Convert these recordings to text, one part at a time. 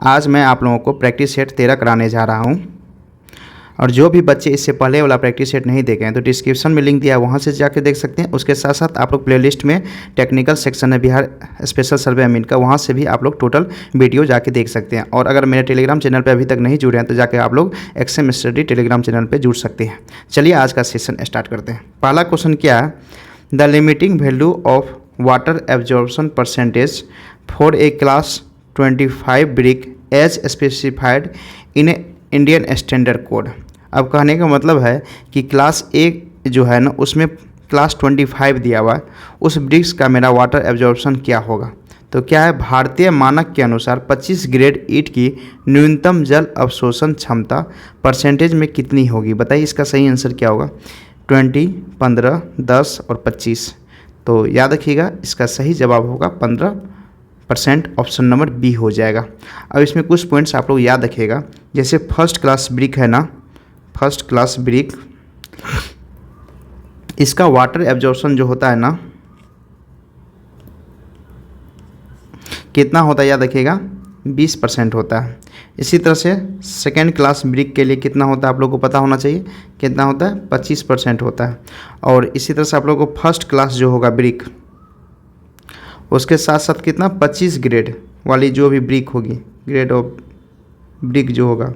आज मैं आप लोगों को प्रैक्टिस सेट 13 कराने जा रहा हूँ। और जो भी बच्चे इससे पहले वाला प्रैक्टिस सेट नहीं देखे हैं तो डिस्क्रिप्शन में लिंक दिया है, वहाँ से जाके देख सकते हैं। उसके साथ साथ आप लोग प्लेलिस्ट में टेक्निकल सेक्शन है बिहार स्पेशल सर्वे अमीन का, वहाँ से भी आप लोग टोटल वीडियो जाके देख सकते हैं। और अगर मेरे टेलीग्राम चैनल पर अभी तक नहीं जुड़े हैं तो जाके आप लोग एक्सएम स्टडी टेलीग्राम चैनल पर जुड़ सकते हैं। चलिए आज का सेशन स्टार्ट करते हैं। पहला क्वेश्चन क्या है, the limiting value of water absorption percentage for a class 25 brick as specified in Indian standard code. अब कहने का मतलब है कि क्लास ए जो है ना उसमें क्लास 25 दिया हुआ है, उस ब्रिक्स का मेरा वाटर एब्जॉर्प्शन क्या होगा। तो क्या है, भारतीय मानक के अनुसार 25 ग्रेड ईंट की न्यूनतम जल अवशोषण क्षमता परसेंटेज में कितनी होगी। बताइए इसका सही आंसर क्या होगा। 20, 15, 10 और 25। तो याद रखिएगा इसका सही जवाब होगा 15%, ऑप्शन नंबर बी हो जाएगा। अब इसमें कुछ पॉइंट्स आप लोग याद रखिएगा। जैसे फर्स्ट क्लास ब्रिक है ना, फर्स्ट क्लास ब्रिक, इसका वाटर एब्जॉर्प्शन जो होता है ना कितना होता है, याद रखिएगा 20% होता है। इसी तरह से सेकेंड क्लास ब्रिक के लिए कितना होता है आप लोग को पता होना चाहिए, कितना होता है 25% होता है। और इसी तरह से आप लोग को फर्स्ट क्लास जो होगा ब्रिक, उसके साथ साथ कितना 25 ग्रेड वाली जो भी ब्रिक होगी, ग्रेड ऑफ ब्रिक जो होगा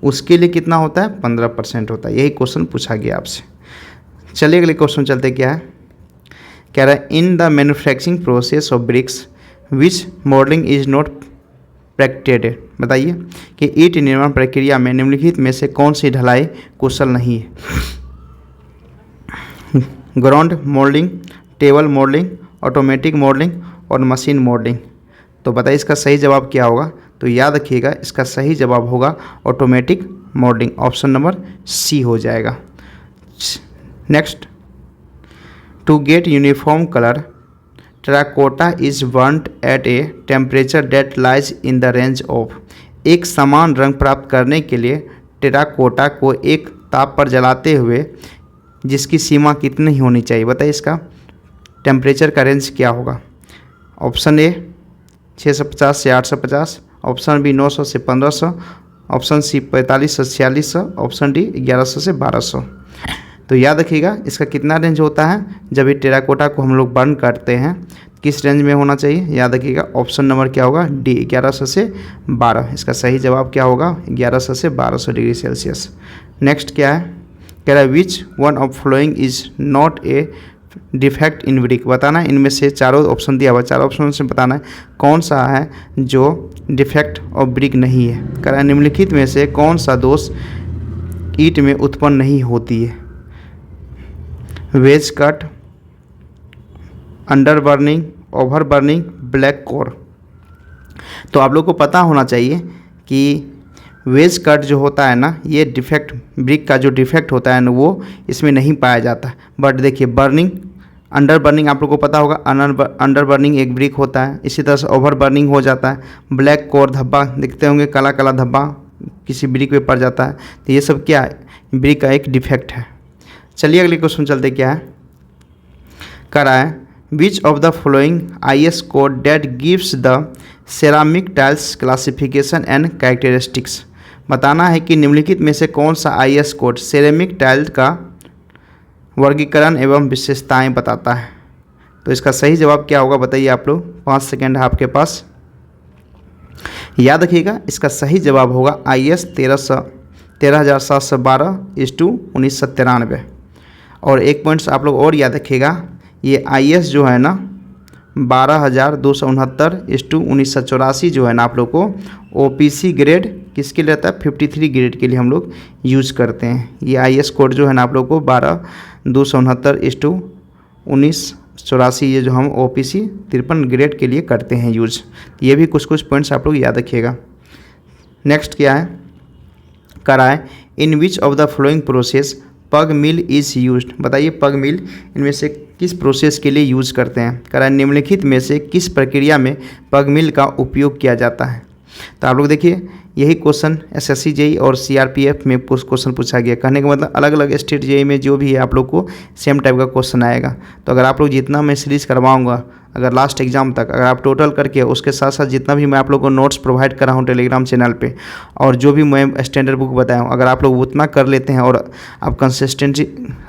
उसके लिए कितना होता है 15% होता है। यही क्वेश्चन पूछा गया आपसे। चलिए अगले क्वेश्चन चलते। क्या है, कह रहा है in the manufacturing process of bricks which moulding is not practicated. बताइए कि ईंट निर्माण प्रक्रिया में निम्नलिखित में से कौन सी ढलाई कुशल नहीं है। Ground moulding, table moulding, automatic moulding और मशीन मोल्डिंग। तो बताइए इसका सही जवाब क्या होगा। तो याद रखिएगा इसका सही जवाब होगा automatic moulding, option number C हो जाएगा। Next, to get uniform colour terracotta is burnt at a temperature that lies in the range of. एक समान रंग प्राप्त करने के लिए टेराकोटा को एक ताप पर जलाते हुए जिसकी सीमा कितनी होनी चाहिए। बताइए इसका टेम्परेचर का रेंज क्या होगा। ऑप्शन ए 650 से 850, ऑप्शन बी 900 से 1500, ऑप्शन सी 4500 से 4600, ऑप्शन डी 1100 से 1200। तो याद रखिएगा इसका कितना रेंज होता है जब ये टेराकोटा को हम लोग बर्न करते हैं, किस रेंज में होना चाहिए। याद रखिएगा ऑप्शन नंबर क्या होगा, डी 1100 से 12। इसका सही जवाब क्या होगा 1100 से 1200 डिग्री सेल्सियस। नेक्स्ट क्या है, कह रहा है which one of following is not a defect in brick. बताना इनमें से चारों ऑप्शन दिया हुआ, चारों ऑप्शन से बताना है कौन सा है जो डिफेक्ट ऑफ ब्रिक नहीं है। कह रहा है निम्नलिखित में से कौन सा दोष ईंट में उत्पन्न नहीं होती है। Wedge cut, under burning, over burning, black core. तो आप लोग को पता होना चाहिए कि वेज कट जो होता है ना, ये डिफेक्ट ब्रिक का जो डिफेक्ट होता है ना वो इसमें नहीं पाया जाता। बट देखिए बर्निंग, अंडर बर्निंग आप लोग को पता होगा, अंडर बर्निंग एक ब्रिक होता है। इसी तरह से ओवर बर्निंग हो जाता है। ब्लैक कोर धब्बा देखते होंगे, काला काला धब्बा किसी ब्रिक पे पड़ जाता है। तो ये सब क्या है, ब्रिक का एक डिफेक्ट है। चलिए अगले क्वेश्चन चलते। क्या है, कह रहा है विच of the following IS code that gives the ceramic tiles classification and characteristics. बताना है कि निम्नलिखित में से कौन सा IS कोड सेरेमिक टाइल का वर्गीकरण एवं विशेषताएं बताता है। तो इसका सही जवाब क्या होगा बताइए आप लोग, 5 सेकेंड है आपके पास। याद रखिएगा इसका सही जवाब होगा IS 13712/1993। और एक पॉइंट्स आप लोग और याद रखिएगा, ये IS जो है ना 12269/1984 जो है ना आप लोग को OPC ग्रेड किसके लिए रहता है, 53 ग्रेड के लिए हम लोग यूज़ करते हैं। ये IS कोड जो है ना आप लोग को 12269/1984 ये जो हम OPC 53 ग्रेड के लिए करते हैं यूज़। ये भी कुछ कुछ पॉइंट्स आप लोग याद रखिएगा। नेक्स्ट क्या है, करा है in which of the flowing process pug mill is used. बताइए पग मिल इनमें से किस प्रोसेस के लिए यूज़ करते हैं। कह रहा है निम्नलिखित में से किस प्रक्रिया में पग मिल का उपयोग किया जाता है। तो आप लोग देखिए यही क्वेश्चन एसएससी जेई और सीआरपीएफ में क्वेश्चन पूछा गया। कहने का मतलब अलग अलग स्टेट जेई में जो भी है आप लोग को सेम टाइप का क्वेश्चन आएगा। तो अगर आप लोग जितना मैं सीरीज करवाऊंगा अगर लास्ट एग्जाम तक अगर आप टोटल करके उसके साथ साथ जितना भी मैं आप लोग को नोट्स प्रोवाइड कर रहा हूँ टेलीग्राम चैनल पे और जो भी मैं स्टैंडर्ड बुक बताया हूँ अगर आप लोग उतना कर लेते हैं और आप कंसिस्टेंसी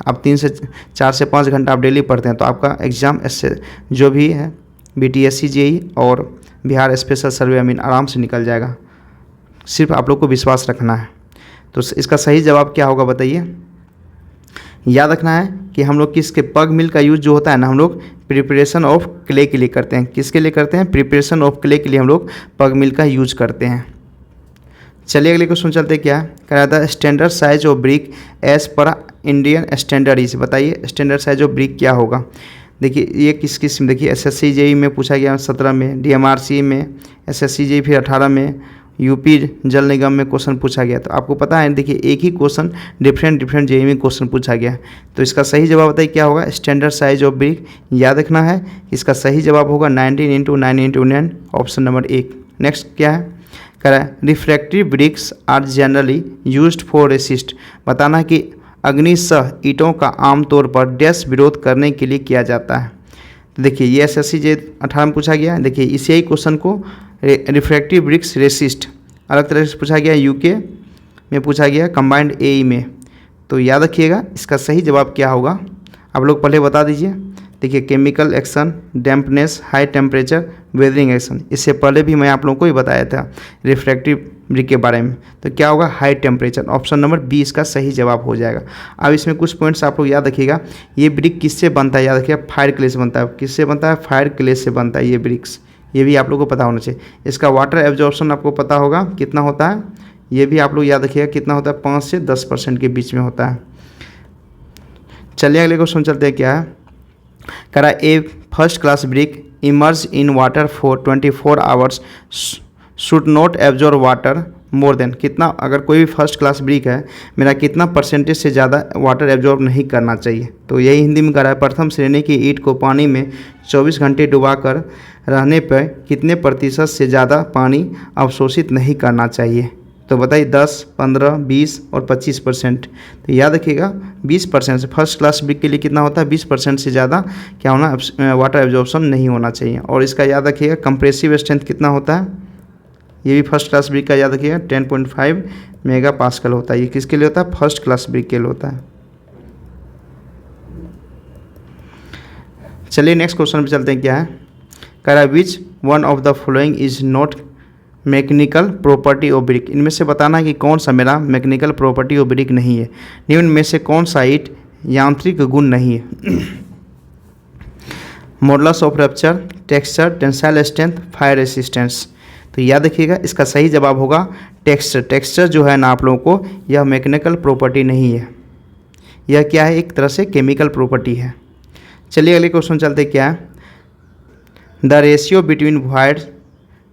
आप 4 से 5 घंटा आप डेली पढ़ते हैं तो आपका एग्ज़ाम इससे जो भी है बीटीएससी जेई और बिहार स्पेशल सर्वे आराम से निकल जाएगा। सिर्फ आप लोग को विश्वास रखना है। तो इसका सही जवाब क्या होगा बताइए। याद रखना है कि हम लोग किसके पग मिल का यूज़ जो होता है ना हम लोग प्रिपरेशन ऑफ क्ले के लिए करते हैं। किसके लिए करते हैं? प्रिपरेशन ऑफ क्ले के लिए हम लोग पग मिल का यूज करते हैं। चलिए अगले क्वेश्चन चलते हैं। क्या कह रहा था? Standard size of brick as per Indian standard is. बताइए स्टैंडर्ड साइज ऑफ ब्रिक क्या होगा। देखिए ये किस किस में देखिए एसएससी जेई में पूछा गया 17 में, डीएमआरसी में, एसएससी जेई फिर 18 में, यूपी जल निगम में क्वेश्चन पूछा गया। तो आपको पता है देखिए एक ही क्वेश्चन डिफरेंट जेई में क्वेश्चन पूछा गया। तो इसका सही जवाब बताइए क्या होगा। स्टैंडर्ड साइज ऑफ ब्रिक याद रखना है। इसका सही जवाब होगा 19 × 9 × 9 ऑप्शन नंबर 1। नेक्स्ट क्या है? कह रहा है refractive bricks are generally used for resist. बताना है कि अग्निशह ईंटों का आमतौर पर डैश विरोध करने के लिए किया जाता है। तो देखिए ये एसएससी जे 18 में पूछा गया है। देखिए इसी ही क्वेश्चन को रिफ्रैक्टिव ब्रिक्स रेसिस्ट अलग तरह से पूछा गया, यूके में पूछा गया कंबाइंड एई में। तो याद रखिएगा इसका सही जवाब क्या होगा आप लोग पहले बता दीजिए। देखिए chemical action, dampness, high temperature, weathering action. इससे पहले भी मैं आप लोगों को ही बताया था रिफ्रैक्टिव ब्रिक के बारे में। तो क्या होगा? High temperature. Option number B इसका सही जवाब हो जाएगा। अब इसमें कुछ पॉइंट्स आप लोग याद रखिएगा। ये ब्रिक किससे बनता है? याद रखिएगा फायर क्ले से बनता है। किससे बनता है? फायर क्ले से बनता है ये ब्रिक्स। ये भी आप लोगों को पता होना चाहिए। इसका वाटर एब्जॉर्प्शन आपको पता होगा कितना होता है। ये भी आप लोग याद रखिएगा कितना होता है, 5 से 10% के बीच में होता है। चलिए अगले क्वेश्चन चलते हैं। क्या है? कह रहा है a first class brick immerse in water for 24 hours should not absorb water more than. कितना, अगर कोई भी फर्स्ट क्लास ब्रिक है मेरा कितना परसेंटेज से ज़्यादा वाटर एब्जॉर्ब नहीं करना चाहिए। तो यही हिंदी में कह रहा है प्रथम श्रेणी की ईंट को पानी में 24 घंटे डुबाकर रहने पर कितने प्रतिशत से ज़्यादा पानी अवशोषित नहीं करना चाहिए। तो बताइए 10, 15, 20 और 25%। तो याद रखिएगा 20% से फर्स्ट क्लास ब्रिक के लिए कितना होता है? 20% से ज़्यादा क्या होना, वाटर एब्जॉर्प्शन नहीं होना चाहिए। और इसका याद रखिएगा कंप्रेसिव स्ट्रेंथ कितना होता है। ये भी फर्स्ट क्लास ब्रिक का याद रखिएगा 10.5 मेगा पास्कल होता है। ये किसके लिए होता है? फर्स्ट क्लास ब्रिक के लिए होता है। चलिए नेक्स्ट क्वेश्चन पे चलते हैं। क्या है? कह रहा है which one of the following is not mechanical property of brick. इनमें से बताना है कि कौन सा मेरा मैकेनिकल प्रॉपर्टी ऑफ ब्रिक नहीं है। निम्न में से कौन सा ईंट यांत्रिक गुण नहीं है। Modulus of rupture, texture, tensile strength, fire resistance. तो याद रखिएगा इसका सही जवाब होगा टेक्सचर। टेक्सचर जो है ना आप लोगों को यह मैकेनिकल प्रॉपर्टी नहीं है, यह क्या है? एक तरह से केमिकल प्रॉपर्टी है। चलिए अगले क्वेश्चन चलते। क्या है? The ratio between void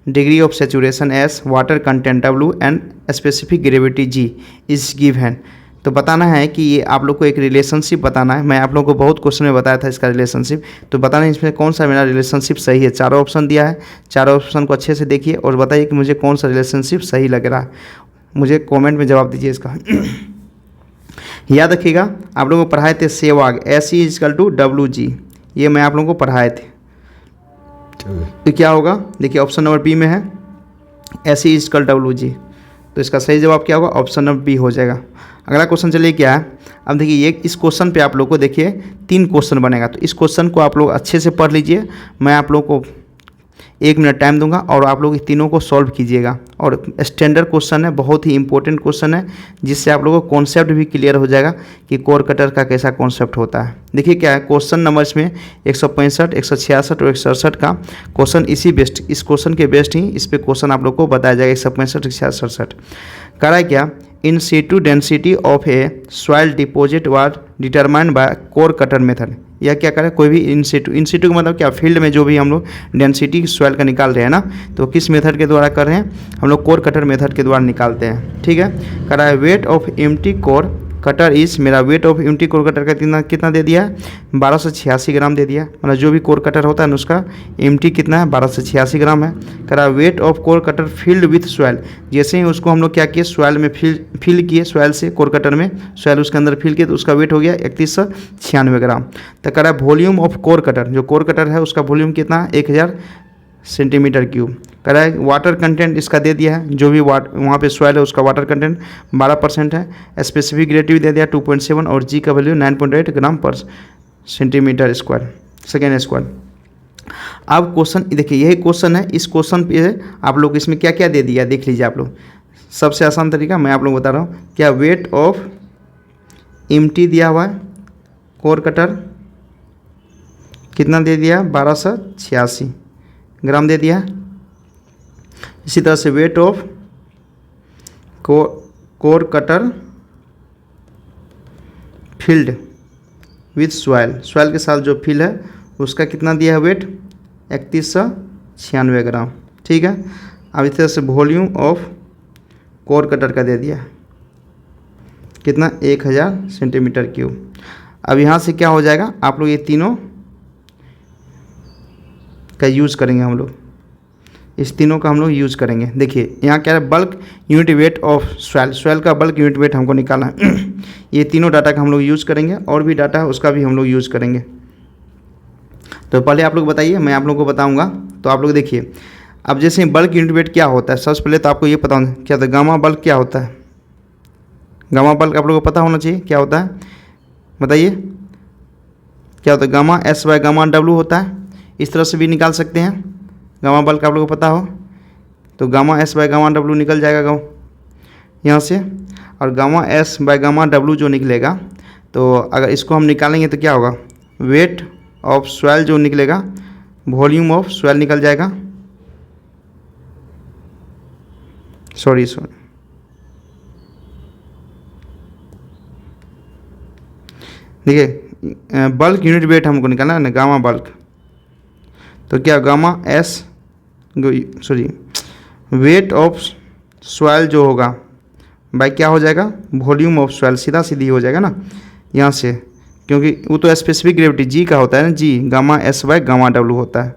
degree of saturation S water content W and specific gravity G is given. तो बताना है कि ये आप लोग को एक रिलेशनशिप बताना है। मैं आप लोगों को बहुत क्वेश्चन में बताया था इसका रिलेशनशिप। तो बताना है इसमें कौन सा मेरा रिलेशनशिप सही है। चारों ऑप्शन दिया है, चारों ऑप्शन को अच्छे से देखिए और बताइए कि मुझे कौन सा रिलेशनशिप सही लग रहा है। मुझे कमेंट में जवाब दीजिए इसका। याद रखिएगा आप लोगों को पढ़ाए थे सेवाग SE=WG। ये मैं आप लोगों को पढ़ाए थे। तो क्या होगा? देखिए ऑप्शन नंबर बी में है SE=WG। तो इसका सही जवाब क्या होगा? ऑप्शन नंबर बी हो जाएगा। अगला क्वेश्चन चलिए। क्या है? अब देखिए ये इस क्वेश्चन पे आप लोग को देखिए 3 क्वेश्चन बनेगा। तो इस क्वेश्चन को आप लोग अच्छे से पढ़ लीजिए। मैं आप लोग को 1 मिनट टाइम दूंगा और आप लोग इन तीनों को सॉल्व कीजिएगा। और स्टैंडर्ड क्वेश्चन है, बहुत ही इंपॉर्टेंट क्वेश्चन है, जिससे आप लोगों को कॉन्सेप्ट भी क्लियर हो जाएगा कि कोर कटर का कैसा कॉन्सेप्ट होता है। देखिए क्या है क्वेश्चन नंबर इसमें 165, 166 और 167 का क्वेश्चन इस क्वेश्चन के बेस्ट ही इस पे क्वेश्चन आप लोग को बताया जाएगा। 165, 167 कह रहा है क्या? In situ density of a soil deposit were determined by core cutter method. या क्या करें? कोई भी इन सीटू का मतलब क्या? फील्ड में जो भी हम लोग डेंसिटी सॉइल का निकाल रहे हैं ना, तो किस मेथड के द्वारा कर रहे हैं हम लोग? कोर कटर मेथड के द्वारा निकालते हैं। ठीक है। कह रहा है weight of empty core cutter is, मेरा weight of empty core cutter का कितना दे दिया है, 1286 ग्राम दे दिया। मतलब जो भी कोर कटर होता है ना उसका एम्प्टी कितना है, 1286 ग्राम है। कह रहा weight of core cutter filled with soil, जैसे ही उसको हम लोग क्या किए, सॉइल में फिल किए, सॉइल से कोर कटर में सॉइल उसके अंदर फिल किए, तो उसका वेट हो गया 3196 ग्राम। तो कह रहा है वॉल्यूम ऑफ कोर कटर, जो कोर कटर है उसका वॉल्यूम कितना है, 1000 सेंटीमीटर क्यूब। कह रहा है वाटर कंटेंट इसका दे दिया है, जो भी वहाँ पे सॉइल है उसका वाटर कंटेंट 12% है। स्पेसिफिक ग्रेविटी दे दिया 2.7 और जी का वैल्यू 9.8 ग्राम पर सेंटीमीटर स्क्वायर सेकेंड स्क्वायर। अब क्वेश्चन देखिए, यही क्वेश्चन है, इस क्वेश्चन पे आप लोग इसमें क्या क्या दे दिया देख लीजिए आप लोग। सबसे आसान तरीका मैं आप लोग बता रहा हूँ, क्या वेट ऑफ एम्प्टी दिया हुआ है, कोर कटर कितना दे दिया, 1286 ग्राम दे दिया। इसी तरह से weight of core cutter field with soil के साथ जो फील्ड है उसका कितना दिया है वेट, 3196 ग्राम। ठीक है। अब इस तरह से वॉल्यूम ऑफ कोर कटर का दे दिया कितना, 1000 सेंटीमीटर क्यूब। अब यहाँ से क्या हो जाएगा, आप लोग ये तीनों का यूज़ करेंगे हम लोग, इस तीनों का हम लोग यूज़ करेंगे। देखिए यहाँ क्या है, bulk unit weight of soil का बल्क यूनिट वेट हमको निकालना है। ये तीनों डाटा का हम लोग यूज़ करेंगे, और भी डाटा है उसका भी हम लोग यूज़ करेंगे। तो पहले आप लोग बताइए, मैं आप लोगों को बताऊंगा। तो आप लोग देखिए, अब जैसे बल्क यूनिट वेट क्या होता है, सबसे पहले तो आपको ये पता होना क्या होता है, गामा बल्क क्या होता है। गामा बल्क आप लोगों को पता होना चाहिए क्या होता है, बताइए क्या होता है। Gamma S by gamma W होता है, इस तरह से भी निकाल सकते हैं। गामा बल्क आप लोगों को पता हो तो gamma S by gamma W निकल जाएगा यहाँ से, और gamma S by gamma W जो निकलेगा, तो अगर इसको हम निकालेंगे तो क्या होगा, वेट ऑफ सॉइल जो निकलेगा, वॉल्यूम ऑफ सॉइल निकल जाएगा। सॉरी देखिए, बल्क यूनिट वेट हमको निकालना है ना, गामा बल्क, तो क्या gamma S sorry weight of soil जो होगा बाई क्या हो जाएगा, वॉल्यूम ऑफ सॉइल, सीधा सीधी हो जाएगा ना यहाँ से, क्योंकि वो तो स्पेसिफिक ग्रेविटी जी का होता है ना, जी gamma S by gamma W होता है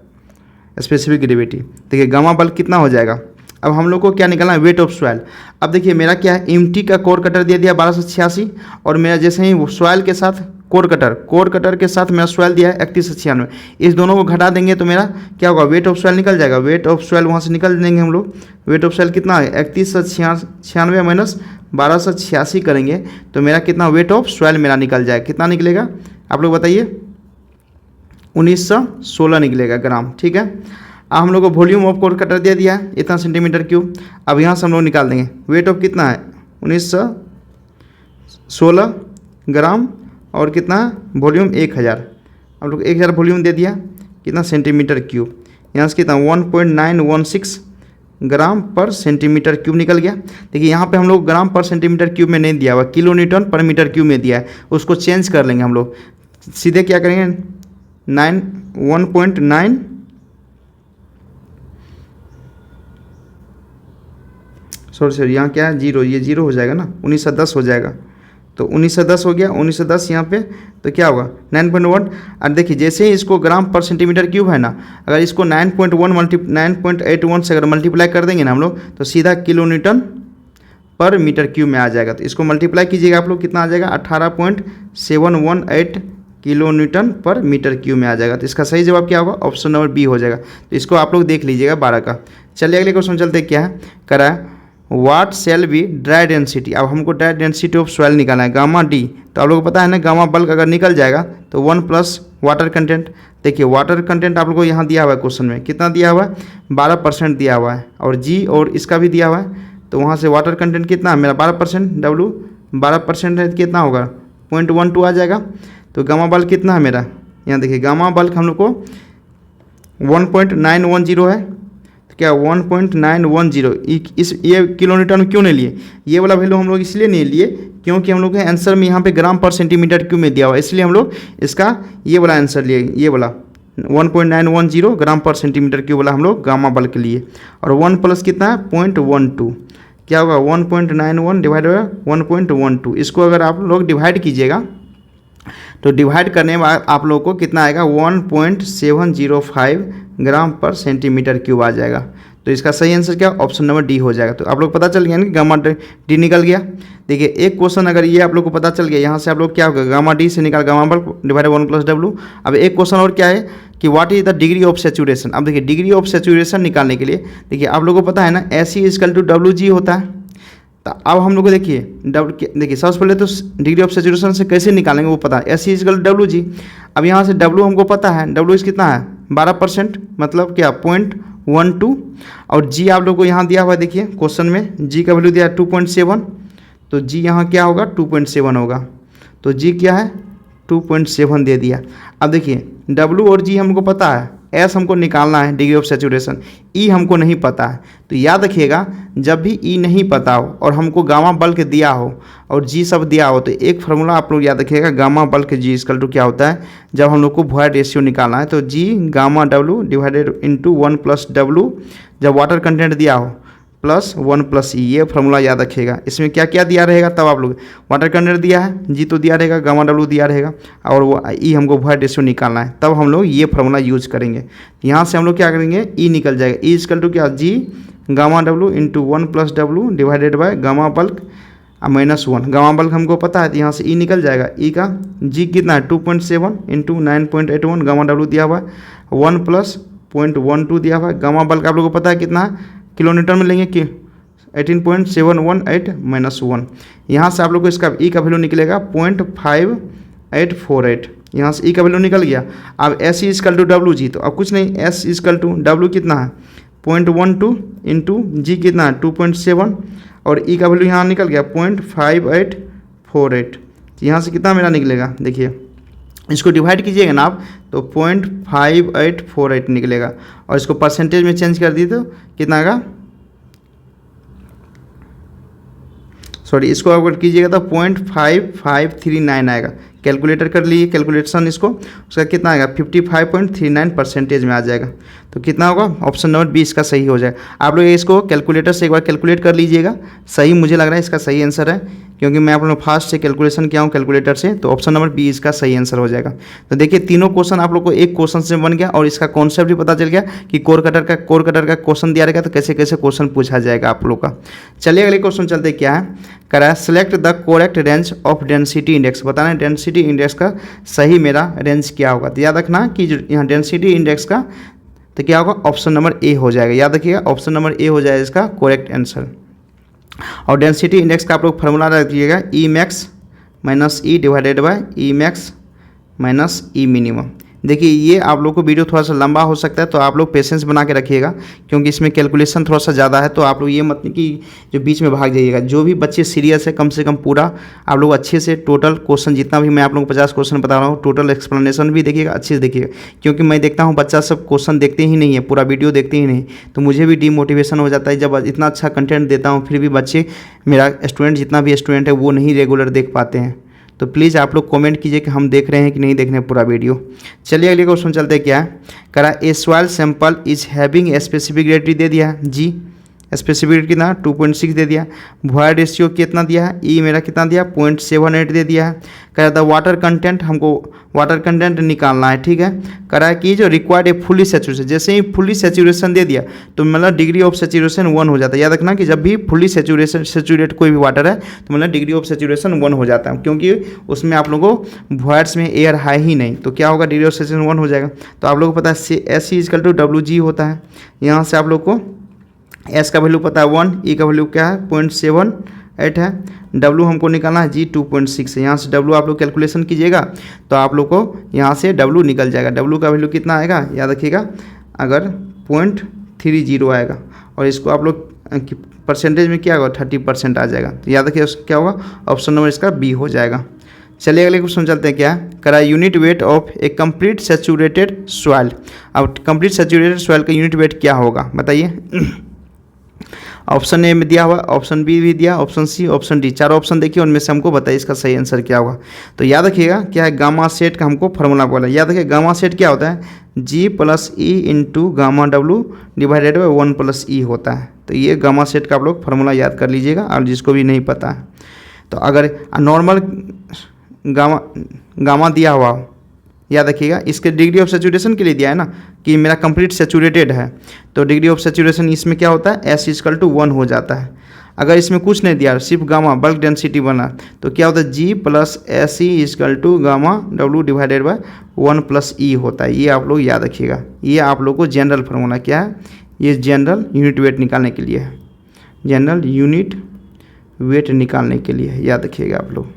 स्पेसिफिक ग्रेविटी। देखिए गामा बल्क कितना हो जाएगा। अब हम लोग को क्या निकालना है, वेट ऑफ सॉइल। अब देखिए मेरा क्या है, एम्प्टी का कोर कटर दे दिया 1286, और मेरा जैसे ही सॉइल के साथ कोर कटर के साथ मेरा सॉइल दिया है 3196, इस दोनों को घटा देंगे तो मेरा क्या होगा, वेट ऑफ सॉइल निकल जाएगा। वेट ऑफ सॉइल वहाँ से निकल देंगे हम लोग, वेट ऑफ सॉइल कितना है 3196 माइनस 1286 करेंगे तो मेरा कितना वेट ऑफ सॉइल मेरा निकल जाएगा, कितना निकलेगा आप लोग बताइए, 1916 निकलेगा ग्राम। ठीक है। अब हम लोग को वॉल्यूम ऑफ कोर कटर दे दिया है इतना सेंटीमीटर क्यूब। अब यहाँ से हम लोग निकाल देंगे वेट ऑफ कितना है 1916 ग्राम, और कितना वॉल्यूम 1000, हम लोग 1000 वॉल्यूम दे दिया, कितना सेंटीमीटर क्यूब, यहाँ से कितना 1.916 ग्राम पर सेंटीमीटर क्यूब निकल गया। देखिए यहाँ पे हम लोग ग्राम पर सेंटीमीटर क्यूब में नहीं दिया हुआ, किलो न्यूटन पर मीटर क्यूब में दिया है, उसको चेंज कर लेंगे हम लोग। सीधे क्या करेंगे 1.9 सॉरी यहाँ क्या है जीरो, ये जीरो हो जाएगा ना, 1910 हो जाएगा, तो 1910 हो गया, 1910 यहाँ पे तो क्या होगा 9.1। और देखिए जैसे ही इसको ग्राम पर सेंटीमीटर क्यूब है ना, अगर इसको 9.81 से अगर मल्टीप्लाई कर देंगे ना हम लोग, तो सीधा किलो न्यूटन पर मीटर क्यूब में आ जाएगा। तो इसको मल्टीप्लाई कीजिएगा आप लोग, कितना आ जाएगा 18.718 किलो न्यूटन पर मीटर क्यूब में आ जाएगा। तो इसका सही जवाब क्या होगा, ऑप्शन नंबर बी हो जाएगा। तो इसको आप लोग देख लीजिएगा 12 का। चलिए अगले क्वेश्चन चलते, क्या है करा है, वाट सेल बी ड्राई डेंसिटी। अब हमको ड्राई डेंसिटी ऑफ सॉइल निकालना है, गामा डी। तो आप लोगों को पता है ना, गामा बल्क अगर निकल जाएगा तो 1 प्लस वाटर कंटेंट। देखिए वाटर कंटेंट आप लोगों को यहाँ दिया हुआ है क्वेश्चन में, कितना दिया हुआ है 12% दिया हुआ है, और जी और इसका भी दिया हुआ है, तो वहाँ से वाटर कंटेंट कितना है मेरा 12%, डब्लू 12% है, कितना होगा 0.12 आ जाएगा। तो गामा बल्क कितना है मेरा, यहाँ देखिए गामा बल्क हम लोग को 1.910 है, तो क्या 1.910 इस ये किलो न्यूटन में क्यों नहीं लिए, ये वाला वैल्यू हम लोग इसलिए नहीं लिए क्योंकि हम लोग के आंसर में यहाँ पे ग्राम पर सेंटीमीटर क्यूब में दिया हुआ है, इसलिए हम लोग इसका ये वाला आंसर लिए, ये वाला 1.910 ग्राम पर सेंटीमीटर क्यूब वाला हम लोग गामा बल्क लिए। और 1 प्लस कितना है 0.12, क्या होगा 1.91 डिवाइडेड बाई 1.12। इसको अगर आप लोग डिवाइड कीजिएगा तो डिवाइड करने में आप लोग को कितना आएगा 1.705 ग्राम पर सेंटीमीटर क्यूब आ जाएगा। तो इसका सही आंसर क्या ऑप्शन नंबर डी हो जाएगा। तो आप लोग पता चल गया ना कि गामा डी निकल गया। देखिए एक क्वेश्चन अगर ये आप लोग को पता चल गया, यहाँ से आप लोग क्या होगा गामा डी से निकाल गामा बल्ब डिवाइडेड 1 + W। अब एक क्वेश्चन और क्या है कि what is the degree of saturation. अब देखिए डिग्री ऑफ सेचुरेशन निकालने के लिए देखिए आप लोग को पता है ना SE = WG होता है। तो अब हम लोग को देखिए सबसे पहले तो डिग्री ऑफ सेचुरेशन से कैसे निकालेंगे वो पता है, SE = WG। अब यहाँ से W हमको पता है, W इस कितना है 12%, मतलब क्या 0.12। और G आप लोग को यहाँ दिया हुआ है, देखिए क्वेश्चन में G का वैल्यू दिया है 2.7, तो G यहाँ क्या होगा 2.7 होगा। तो G क्या है 2.7 दे दिया। अब देखिए W और G हमको पता है, S हमको निकालना है डिग्री ऑफ सेचुरेशन, E हमको नहीं पता है। तो याद रखिएगा जब भी E नहीं पता हो और हमको गामा बल्क दिया हो और G सब दिया हो तो एक फार्मूला आप लोग याद रखिएगा, गामा बल्क G = क्या होता है जब हम लोग को वॉइड रेशियो निकालना है तो G gamma W divided into 1 + W, जब वाटर कंटेंट दिया हो प्लस 1 + E, ये फार्मूला याद रखिएगा। इसमें क्या क्या दिया रहेगा तब आप लोग वाटर कंटेंट दिया है, G तो दिया रहेगा, गामा W दिया रहेगा और वो E हमको वॉइड रेशियो निकालना है, तब हम लोग ये फार्मूला यूज करेंगे। यहाँ से हम लोग क्या करेंगे E निकल जाएगा, E = क्या G gamma W into 1 + W divided by gamma bulk -1। Gamma bulk हमको पता है तो यहाँ से E निकल जाएगा। E का G कितना है 2.7 इंटू 9.81, गामा W दिया हुआ है 1 + 0.12 दिया हुआ है। गामा बल्क आप लोग को पता है कितना है किलोमीटर में लेंगे कि 18.718 -1। यहाँ से आप लोग को इसका E का वैल्यू निकलेगा 0.5848। यहाँ से E का वैल्यू निकल गया। अब SE = WG, तो अब कुछ नहीं, S = W कितना है 0.12 इंटू G कितना है 2.7 और E का वैल्यू यहाँ निकल गया 0.5848। यहाँ से कितना मेरा निकलेगा, देखिए इसको डिवाइड कीजिएगा ना आप तो 0.5848 निकलेगा और इसको परसेंटेज में चेंज कर दिए तो कितना आएगा, सॉरी इसको अगर कीजिएगा तो 0.5539 आएगा। कैलकुलेटर कर लिए कैलकुलेशन इसको, उसका कितना आएगा 55.39% में आ जाएगा। तो कितना होगा ऑप्शन नंबर बी इसका सही हो जाएगा। आप लोग इसको कैलकुलेटर से एक बार कैलकुलेट कर लीजिएगा, सही मुझे लग रहा है इसका सही आंसर है क्योंकि मैं आप लोग फास्ट से कैलकुलेशन किया हूँ कैलकुलेटर से, तो ऑप्शन नंबर बी इसका सही आंसर हो जाएगा। तो देखिए तीनों क्वेश्चन आप लोग को एक क्वेश्चन से बन गया और इसका कॉन्सेप्ट भी पता चल गया कि कोर कटर का क्वेश्चन दिया रहेगा तो कैसे कैसे क्वेश्चन पूछा जाएगा आप लोग का। चलिए अगले क्वेश्चन चलते क्या है, करा select the correct range of density index. बताना डेंसिटी इंडेक्स का सही मेरा रेंज क्या होगा। तो याद रखना कि जो यहाँ डेंसिटी इंडेक्स का तो क्या होगा ऑप्शन नंबर ए हो जाएगा। याद रखिएगा ऑप्शन नंबर ए हो जाएगा इसका करेक्ट आंसर। और डेंसिटी इंडेक्स का आप लोग फार्मूला रखिएगा e max minus e divided by e max minus e minimum. देखिए ये आप लोग को वीडियो थोड़ा सा लंबा हो सकता है तो आप लोग पेशेंस बना के रखिएगा क्योंकि इसमें कैलकुलेशन थोड़ा सा ज़्यादा है। तो आप लोग ये मत कि जो बीच में भाग जाइएगा, जो भी बच्चे सीरियस है कम से कम पूरा आप लोग अच्छे से टोटल क्वेश्चन जितना भी मैं आप लोग को 50 क्वेश्चन बता रहा हूँ टोटल एक्सप्लेनेशन भी देखिएगा, अच्छे से देखिएगा क्योंकि मैं देखता हूँ बच्चा सब क्वेश्चन देखते ही नहीं है, पूरा वीडियो देखते ही नहीं, तो मुझे भी डीमोटिवेशन हो जाता है जब इतना अच्छा कंटेंट देता हूँ फिर भी बच्चे मेरा स्टूडेंट जितना भी स्टूडेंट है वो नहीं रेगुलर देख पाते हैं। तो प्लीज़ आप लोग कमेंट कीजिए कि हम देख रहे हैं कि नहीं देख रहे हैं पूरा वीडियो। चलिए अगले क्वेश्चन चलते हैं क्या है, करा a soil sample is having a specific gravity दे दिया है जी, स्पेसिफिक कितना 2.6 दे दिया, वॉइड रेशियो कितना दिया है ई मेरा कितना दिया 0.78 दे दिया है। कह रहा था वाटर कंटेंट हमको वाटर कंटेंट निकालना है, ठीक है। कह रहा है कि जो रिक्वायर्ड ए फुली सेचुरेशन, जैसे ही फुली सेचुरेशन दे दिया तो मतलब डिग्री ऑफ सेचुरेशन 1 हो जाता है। याद रखना कि जब भी फुली सेचुरेट कोई भी वाटर है तो मतलब डिग्री ऑफ सेचुरेशन 1 हो जाता है क्योंकि उसमें आप लोगों को वॉइड्स में एयर है ही नहीं, तो क्या होगा डिग्री ऑफ सेचुरेशन 1 हो जाएगा। तो आप लोगों को पता है SE = WG होता है। यहाँ से आप लोग को S का वैल्यू पता है 1, E का वैल्यू क्या है 0.78 है, W हमको निकालना है G 2.6 है। यहाँ से W आप लोग कैलकुलेशन कीजिएगा तो आप लोग को यहाँ से W निकल जाएगा। W का वैल्यू कितना आएगा याद रखिएगा, अगर 0.30 आएगा और इसको आप लोग परसेंटेज में क्या होगा 30% आ जाएगा। तो याद रखिए क्या होगा ऑप्शन नंबर इसका बी हो जाएगा। चलिए अगले क्वेश्चन चलते हैं क्या है, करा unit weight of A complete saturated soil. अब कंप्लीट सेचुरेटेड सॉइल का यूनिट वेट क्या होगा बताइए। ऑप्शन ए में दिया हुआ, ऑप्शन बी भी दिया, ऑप्शन सी, ऑप्शन डी, चार ऑप्शन देखिए उनमें से हमको बताइए इसका सही आंसर क्या होगा। तो याद रखिएगा क्या है गामा सेट का हमको फार्मूला बोला। याद रखिए गामा सेट क्या होता है G + E into gamma W divided by 1 + E होता है। तो ये गामा सेट का आप लोग फार्मूला याद कर लीजिएगा, और जिसको भी नहीं पता है तो अगर नॉर्मल गामा दिया हुआ हो, याद रखिएगा, इसके डिग्री ऑफ सेचुरेशन के लिए दिया है ना कि मेरा कंप्लीट सेचुरेटेड है, तो डिग्री ऑफ सेचुरेशन इसमें क्या होता है, S = 1 हो जाता है। अगर इसमें कुछ नहीं दिया, सिर्फ गामा बल्क डेंसिटी बना, तो क्या होता है, G + SE = gamma W/1 + E होता है। ये आप लोग याद रखिएगा, ये आप लोग को जनरल फार्मूला क्या है, ये जनरल यूनिट वेट निकालने के लिए है, जनरल यूनिट वेट निकालने के लिए है, याद रखिएगा आप लोग।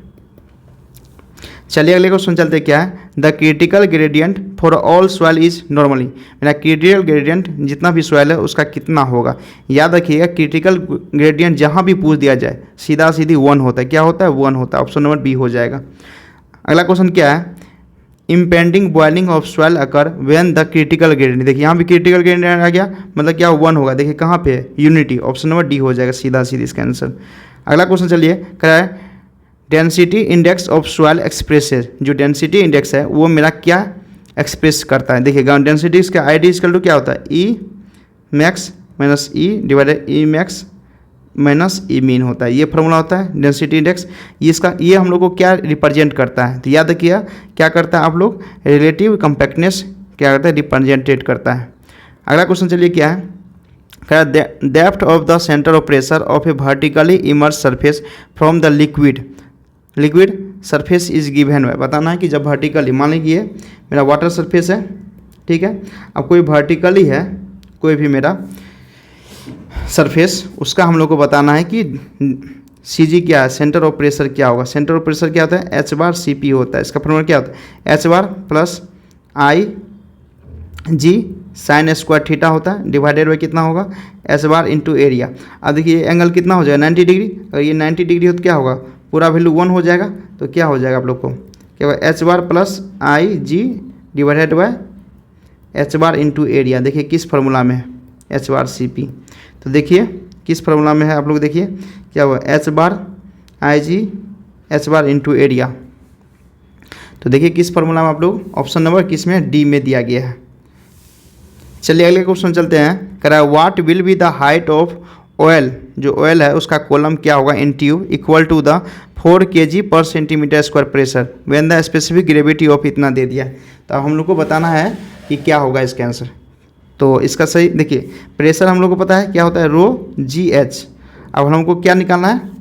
चलिए अगले क्वेश्चन चलते क्या है, the critical gradient for all soil is normally, मेरा क्रिटिकल ग्रेडियंट जितना भी सॉइल है उसका कितना होगा। याद रखिएगा क्रिटिकल ग्रेडियंट जहाँ भी पूछ दिया जाए सीधा सीधी 1 होता है, क्या होता है, 1 होता है, ऑप्शन नंबर बी हो जाएगा। अगला क्वेश्चन क्या है, impending boiling of soil occur when the critical gradient, देखिए यहाँ भी क्रिटिकल ग्रेडियंट आ गया, मतलब क्या 1 होगा, देखिए कहाँ पे है, यूनिटी, ऑप्शन नंबर डी हो जाएगा सीधा सीधी इसका आंसर। अगला क्वेश्चन चलिए क्या है, density index of soil expresses, जो डेंसिटी इंडेक्स है वो मेरा क्या एक्सप्रेस करता है। देखिए डेंसिटी इसका ID = क्या होता है, E max - E / E max - E min होता है, ये फॉर्मूला होता है डेंसिटी इंडेक्स। ये हम लोग को क्या रिप्रेजेंट करता है, तो याद रखिए क्या करता है आप लोग, रिलेटिव कम्पैक्टनेस क्या करता है, रिप्रेजेंटेट करता है। अगला क्वेश्चन चलिए क्या है, depth of the centre of pressure of A vertically emerge surface from the liquid surface is given है। बताना है कि जब वर्टिकली, मान लीजिए मेरा वाटर सरफेस है, ठीक है, अब कोई वर्टिकली है, कोई भी मेरा सरफेस, उसका हम लोग को बताना है कि CG क्या है, सेंटर ऑफ प्रेशर क्या होगा। सेंटर ऑफ प्रेशर क्या होता है, H/CP होता है, इसका फॉर्मूला क्या होता है, H + IG sin² थीटा होता है, डिवाइडेड बाई कितना होगा, H × एरिया। अब देखिए एंगल कितना हो जाएगा, 90 डिग्री, अगर ये 90 डिग्री हो तो क्या होगा, पूरा वैल्यू 1 हो जाएगा, तो क्या हो जाएगा आप लोग को, क्या होगा, H + IG divided by H × area. देखिए किस फार्मूला में है, H/CP, तो देखिए किस फार्मूला में है आप लोग, देखिए क्या हुआ, H IG H × एरिया। तो देखिए किस फार्मूला में आप लोग, ऑप्शन नंबर किस में, डी में दिया गया है। चलिए अगले क्वेश्चन चलते हैं, कह रहा है what will be the height of oil, जो ऑयल है उसका कॉलम क्या होगा in tube equal to the 4 kg/cm² pressure when the specific gravity of इतना दे दिया। तो हम लोग को बताना है कि क्या होगा इसका आंसर। तो इसका सही देखिए, प्रेशर हम लोग को पता है क्या होता है, ρGH। अब हमको क्या निकालना है,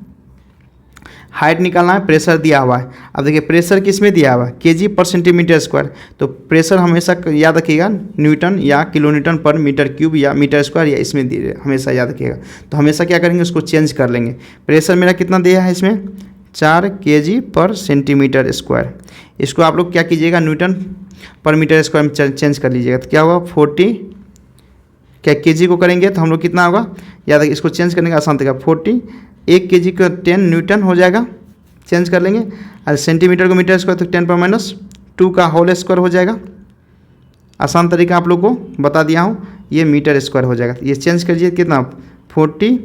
हाइट निकालना है, प्रेशर दिया हुआ है। अब देखिए प्रेशर किस में दिया हुआ है, kg/cm², तो प्रेशर हमेशा याद रखिएगा न्यूटन या kN/m³ या m², या इसमें हमेशा याद रखिएगा। तो हमेशा क्या करेंगे, उसको चेंज कर लेंगे। प्रेशर मेरा कितना दिया है इसमें, 4 kg/cm²। इसको आप लोग क्या कीजिएगा, Nm/m² में चेंज कर लीजिएगा, तो क्या होगा 40, क्या kg को करेंगे तो हम लोग कितना होगा, याद रखिए इसको चेंज करने का आसान तरीका, 40 1 kg का 10 न्यूटन हो जाएगा, चेंज कर लेंगे, और सेंटीमीटर को m² तो 10⁻² का होल स्क्वायर हो जाएगा। आसान तरीका आप लोग को बता दिया हूँ, ये m² हो जाएगा। ये चेंज करिए कितना, 40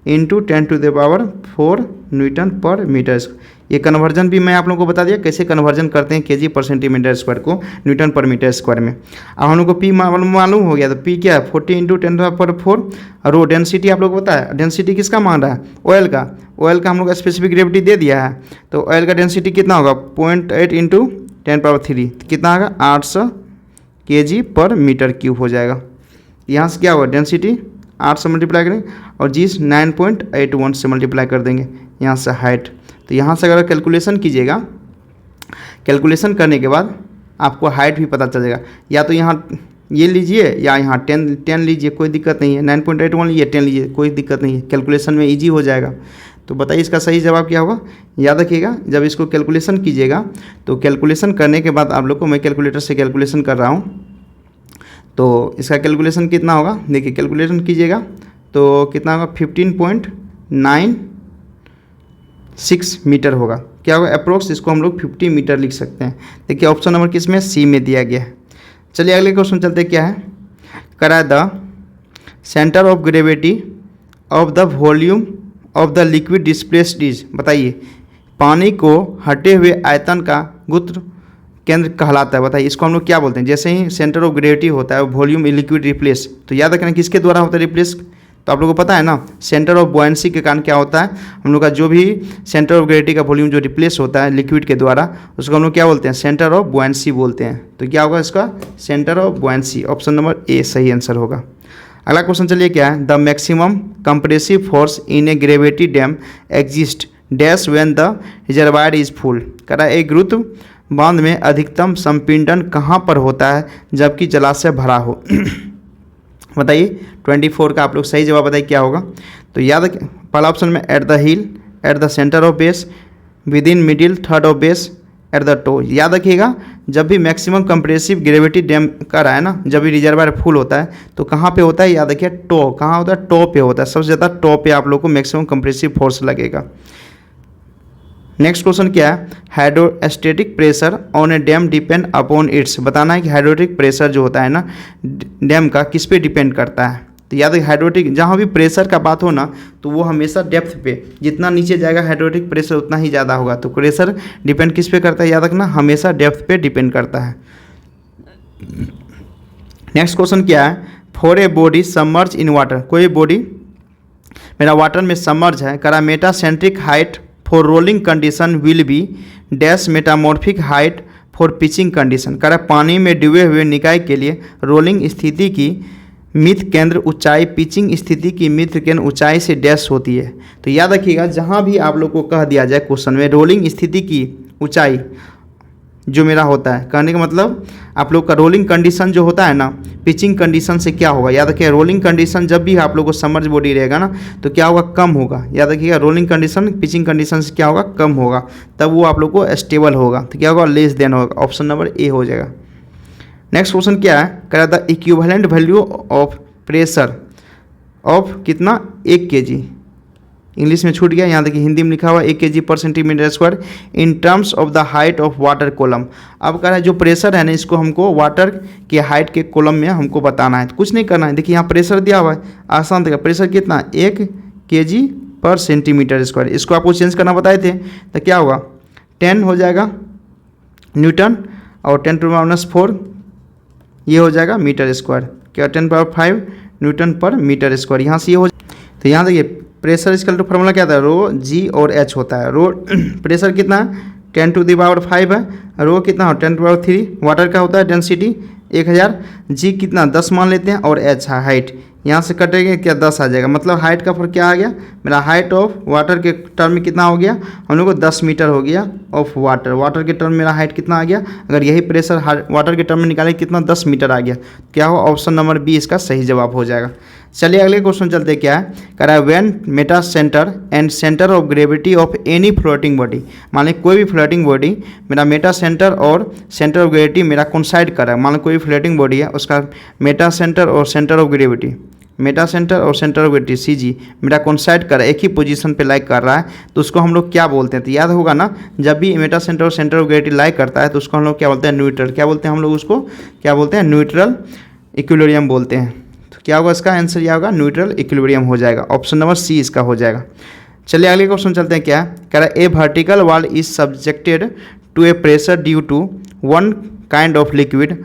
× 10⁴ Nm/m²। ये कन्वर्जन भी मैं आप लोगों को बता दिया कैसे कन्वर्जन करते हैं kg/cm² को Nm/m² में। अब हम लोग को P मालूम हो गया, तो P क्या है, 40 × 10⁴। रो डेंसिटी आप लोग को पता है, डेंसिटी किसका मांग रहा है, ऑयल का। ऑयल का हम लोग का स्पेसिफिक ग्रेविटी दे दिया है, तो ऑयल का डेंसिटी कितना होगा, 0.8 × 10⁻³ कितना होगा, 800 kg/m³ हो जाएगा। यहाँ से क्या होगा, डेंसिटी 8 से मल्टीप्लाई करेंगे और जी 9.81 से मल्टीप्लाई कर देंगे यहाँ से हाइट। तो यहाँ से अगर कैलकुलेशन कीजिएगा, कैलकुलेशन करने के बाद आपको हाइट भी पता चल जाएगा। या तो यहाँ ये लीजिए या यहाँ 10 लीजिए, कोई दिक्कत नहीं है, 9.81 लीजिए, 10 लीजिए, कोई दिक्कत नहीं है, कैलकुलेशन में इजी हो जाएगा। तो बताइए इसका सही जवाब क्या होगा। याद रखिएगा जब इसको कैलकुलेशन कीजिएगा, तो कैलकुलेशन करने के बाद आप लोग को, मैं कैलकुलेटर से कैलकुलेशन कर रहा हूँ, तो इसका कैलकुलेशन कितना होगा, देखिए कैलकुलेशन कीजिएगा तो कितना होगा, 15.96 मीटर होगा। क्या होगा अप्रोक्स, इसको हम लोग 50 मीटर लिख सकते हैं। देखिए ऑप्शन नंबर किस में, सी में दिया गया है। चलिए अगले क्वेश्चन चलते क्या है, करा the centre of gravity of the volume of the liquid displaced is. बताइए पानी को हटे हुए आयतन का गुरुत्व केंद्र कहलाता है। बताइए इसको हम लोग क्या बोलते हैं। जैसे ही सेंटर ऑफ ग्रेविटी होता है वॉल्यूम लिक्विड रिप्लेस, तो याद रखना किसके द्वारा होता है रिप्लेस, तो आप लोगों को पता है ना, सेंटर ऑफ बुओयेंसी के कारण क्या होता है, हम लोग का जो भी सेंटर ऑफ ग्रेविटी का वॉल्यूम जो रिप्लेस होता है लिक्विड के द्वारा, उसको हम लोग क्या बोलते हैं, सेंटर ऑफ बुओयेंसी बोलते हैं। तो क्या होगा इसका, centre of buoyancy. Option number A सही आंसर होगा। अगला क्वेश्चन चलिए क्या है, the maximum compressive force in a gravity dam exist dash when the reservoir is full. कह रहा है एक गुरुत्व बांध में अधिकतम संपीड़न कहाँ पर होता है जबकि जलाशय भरा हो। बताइए 24 का आप लोग सही जवाब बताइए क्या होगा। तो याद रखिए पहला ऑप्शन में at the hill, at the centre of base, with in middle third of base, at the toe. याद रखिएगा जब भी मैक्सिमम कंप्रेसिव ग्रेविटी डैम का रहा है ना, जब भी रिजर्वायर फुल होता है तो कहाँ पे होता है, याद रखिए टो। कहाँ होता है, टो पे होता है। सबसे ज़्यादा टो पे आप लोग को मैक्सिमम कंप्रेसिव फोर्स लगेगा। नेक्स्ट क्वेश्चन क्या है, hydrostatic pressure on A dam depend upon its. बताना है कि हाइड्रोस्टेटिक प्रेशर जो होता है ना डैम का किस पे डिपेंड करता है। तो याद रखिए हाइड्रोस्टेटिक जहाँ भी प्रेशर का बात हो ना तो वो हमेशा डेप्थ पे, जितना नीचे जाएगा हाइड्रोस्टेटिक प्रेशर उतना ही ज़्यादा होगा। तो प्रेशर डिपेंड किस पे करता है, याद रखना हमेशा डेप्थ पे डिपेंड करता है। नेक्स्ट क्वेश्चन क्या है, for a body submerge in water. कोई बॉडी मेरा वाटर में सबमर्ज है, करा metacentric height for rolling condition will be dash metamorphic height for pitching condition. करा पानी में डूबे हुए निकाय के लिए रोलिंग स्थिति की मिथ केंद्र ऊंचाई पिचिंग स्थिति की मिथ केंद्र ऊंचाई से डैश होती है। तो याद रखिएगा जहाँ भी आप लोग को कह दिया जाए क्वेश्चन में रोलिंग स्थिति की ऊंचाई जो मेरा होता है, कहने का मतलब आप लोग का रोलिंग कंडीशन जो होता है ना पिचिंग कंडीशन से क्या होगा। याद रखिए रोलिंग कंडीशन जब भी आप लोग को सबमर्ज बॉडी रहेगा ना तो क्या होगा, कम होगा। याद रखिएगा रोलिंग कंडीशन पिचिंग कंडीशन से क्या होगा, कम होगा, तब वो आप लोग को स्टेबल होगा। तो क्या होगा, लेस देन होगा। ऑप्शन नंबर ए हो जाएगा। नेक्स्ट क्वेश्चन क्या है, कह रहा the equivalent value of pressure of कितना 1 kg। इंग्लिश में छूट गया, यहाँ देखिए हिंदी में लिखा हुआ 1 kg पर centimetre square in terms of the height of water column. अब कह रहा है जो प्रेशर है ना इसको हमको वाटर के हाइट के कॉलम में हमको बताना है। तो कुछ नहीं करना है, देखिए यहाँ प्रेशर दिया हुआ है, आसान था। प्रेशर कितना 1 kg पर सेंटीमीटर स्क्वायर। इसको आपको चेंज करना बताए थे तो क्या होगा 10 हो जाएगा न्यूटन और 10⁻⁴ ये हो जाएगा मीटर स्क्वायर। क्या 10⁵ न्यूटन पर मीटर स्क्वायर। यहाँ से ये हो, तो यहाँ देखिए प्रेशर इसका तो फॉर्मूला क्या था, रो जी और एच होता है। रो प्रेशर कितना है 10⁵ है, रो कितना हो 10⁻3, वाटर का होता है डेंसिटी 1000, जी कितना 10 मान लेते हैं और एच है हाइट। यहाँ से कटेंगे क्या 10 आ जाएगा, मतलब हाइट का फर्क क्या आ गया, मेरा हाइट ऑफ वाटर के टर्म में कितना हो गया हम लोग को 10 मीटर हो गया ऑफ वाटर। वाटर के टर्म में मेरा हाइट कितना आ गया, अगर यही प्रेशर वाटर के टर्म में निकाले कितना 10 मीटर आ गया। क्या हो, ऑप्शन नंबर बी इसका सही जवाब हो जाएगा। चलिए अगले क्वेश्चन चलते क्या है, कह रहा है when Meta centre and centre of gravity of any floating body. मान ली कोई भी फ्लोटिंग बॉडी मेरा मेटा सेंटर और सेंटर ऑफ ग्रेविटी मेरा कोइंसाइड कर रहा है। मान लो कोई फ्लोटिंग बॉडी है उसका मेटा सेंटर और centre of gravity, Meta centre और सेंटर ऑफ ग्रेविटी CG मेरा कोइंसाइड कर रहा है, एक ही पोजीशन पे लाइक कर रहा है, तो उसको हम लोग क्या बोलते हैं। तो याद होगा ना जब भी मेटा सेंटर और सेंटर ऑफ ग्रेविटी लाइक करता है तो उसको हम लोग क्या बोलते हैं, न्यूट्रल। क्या बोलते हैं हम लोग उसको, क्या बोलते हैं, न्यूट्रल इक्विलिब्रियम बोलते हैं। तो क्या होगा इसका आंसर, क्या होगा न्यूट्रल इक्विलिब्रियम हो जाएगा। ऑप्शन नंबर सी इसका हो जाएगा। चलिए अगले क्वेश्चन चलते हैं क्या कह रहा है, a vertical wall is subjected to a pressure due to one kind of liquid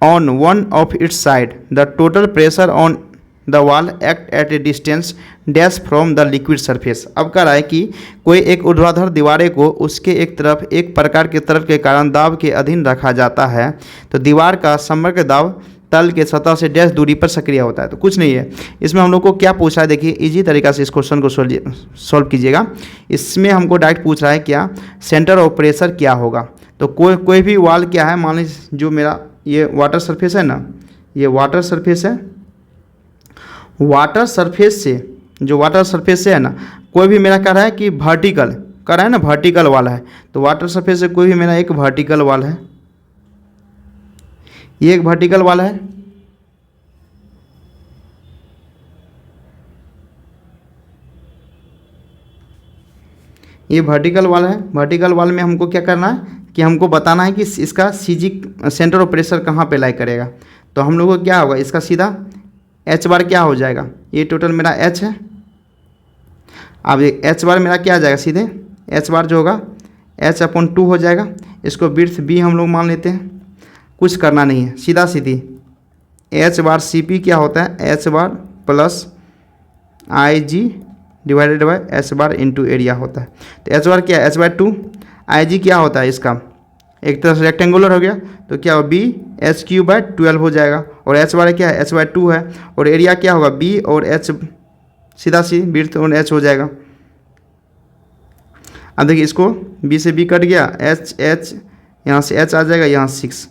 on one of its side. The total pressure on the wall act at a distance dash from the liquid surface. अब कह रहा है कि कोई एक ऊर्ध्वाधर दीवारें को उसके एक तरफ एक प्रकार के तरफ के कारण दाब के अधीन रखा जाता है, तो दीवार का समग्र दाब तल के सतह से डैश दूरी पर सक्रिय होता है। तो कुछ नहीं है इसमें हम लोग को क्या पूछा है, देखिए इजी तरीका से इस क्वेश्चन को सॉल्व कीजिएगा। इसमें हमको डायरेक्ट पूछ रहा है क्या सेंटर ऑफ प्रेशर क्या होगा। तो कोई भी वॉल क्या है, मान लीजिए जो मेरा ये वाटर सरफेस है ना, ये वाटर सरफेस है, वाटर सरफेस से जो वाटर सरफेस से है ना कोई भी मेरा कह रहा है कि वर्टिकल कर रहा है ना, वर्टिकल वाल है। तो वाटर सरफेस से कोई भी मेरा एक वर्टिकल वाल है, ये एक वर्टिकल वाल है, ये वर्टिकल वाल है। वर्टिकल वाल में हमको क्या करना है कि हमको बताना है कि इसका CG सेंटर ऑफ प्रेशर कहाँ पे लाई करेगा। तो हम लोग को क्या होगा, इसका सीधा H बार क्या हो जाएगा, ये टोटल मेरा H है। अब ये H बार मेरा क्या आ जाएगा, सीधे H बार जो होगा H/2 हो जाएगा। इसको विड्थ B हम लोग मान लेते हैं, कुछ करना नहीं है, सीधा सीधी H बार CP क्या होता है, H bar plus IG divided by H bar into area होता है। तो एच बार क्या है, h/2। IG क्या होता है इसका, एक तरह से रेक्टेंगुलर हो गया तो क्या होगा, BH3/12 हो जाएगा। और एच बार क्या है, h/2 है। और एरिया क्या होगा, B और H, सीधा सी विड्थ और H हो जाएगा। अब देखिए इसको B से B कट गया, H यहाँ से H आ जाएगा, यहाँ 6,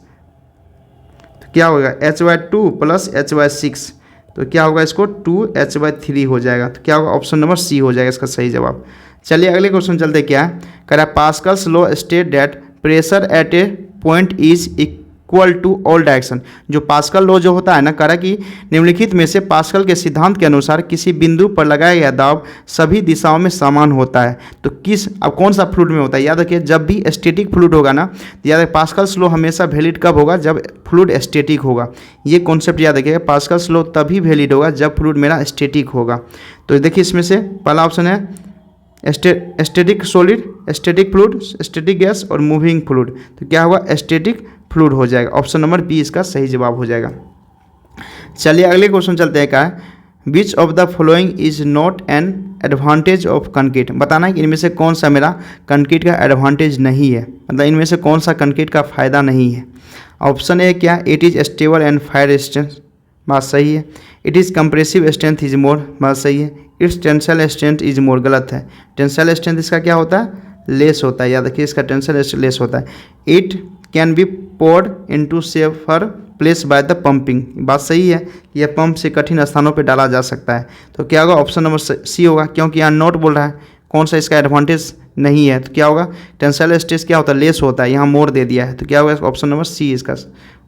तो क्या होगा h/2 प्लस h/6, तो क्या होगा इसको 2h/3 हो जाएगा। तो क्या होगा, ऑप्शन नंबर सी हो जाएगा इसका सही जवाब। चलिए अगले क्वेश्चन चलते क्या है, कह रहा है Pascal's law state that pressure at a point is equal to all direction. जो पास्कल लॉ जो होता है ना, कह रहा कि निम्नलिखित में से पास्कल के सिद्धांत के अनुसार किसी बिंदु पर लगाया गया दाब सभी दिशाओं में समान होता है। तो किस, अब कौन सा फ्लूइड में होता है, याद रखिए जब भी स्टैटिक फ्लूइड होगा ना, तो याद रखिए पास्कल्स लॉ हमेशा वैलिड कब होगा, जब फ्लूइड स्टैटिक होगा। ये कॉन्सेप्ट याद रखिएगा, पास्कल्स लॉ तभी वैलिड होगा जब फ्लूइड मेरा स्टैटिक होगा। तो देखिए इसमें से पहला ऑप्शन है static solid, static fluid, static gas और मूविंग फ्लूइड। तो क्या होगा, स्टैटिक फ्लूइड हो जाएगा। ऑप्शन नंबर बी इसका सही जवाब हो जाएगा। चलिए अगले क्वेश्चन चलते हैं, क्या विच of the following is not an advantage of concrete. बताना है कि इनमें से कौन सा मेरा कंक्रीट का एडवांटेज नहीं है, मतलब इनमें से कौन सा कंक्रीट का फ़ायदा नहीं है। ऑप्शन ए क्या, it is stable and fire resistant, बात सही है। It is compressive strength is more, बात सही है। It's tensile strength is more, गलत है। टेंसाइल स्ट्रेंथ इसका क्या होता है, लेस होता है, याद रखिए इसका टेंसाइल स्ट्रेंथ लेस होता है। It can be poured into safer place by the pumping, बात सही है, यह पंप से कठिन स्थानों पे डाला जा सकता है। तो क्या होगा, ऑप्शन नंबर सी होगा, क्योंकि यहाँ नोट बोल रहा है कौन सा इसका एडवांटेज नहीं है। तो क्या होगा, टेंसाइल स्ट्रेस क्या होता है, लेस होता है, यहाँ मोर दे दिया है। तो क्या होगा, ऑप्शन नंबर सी इसका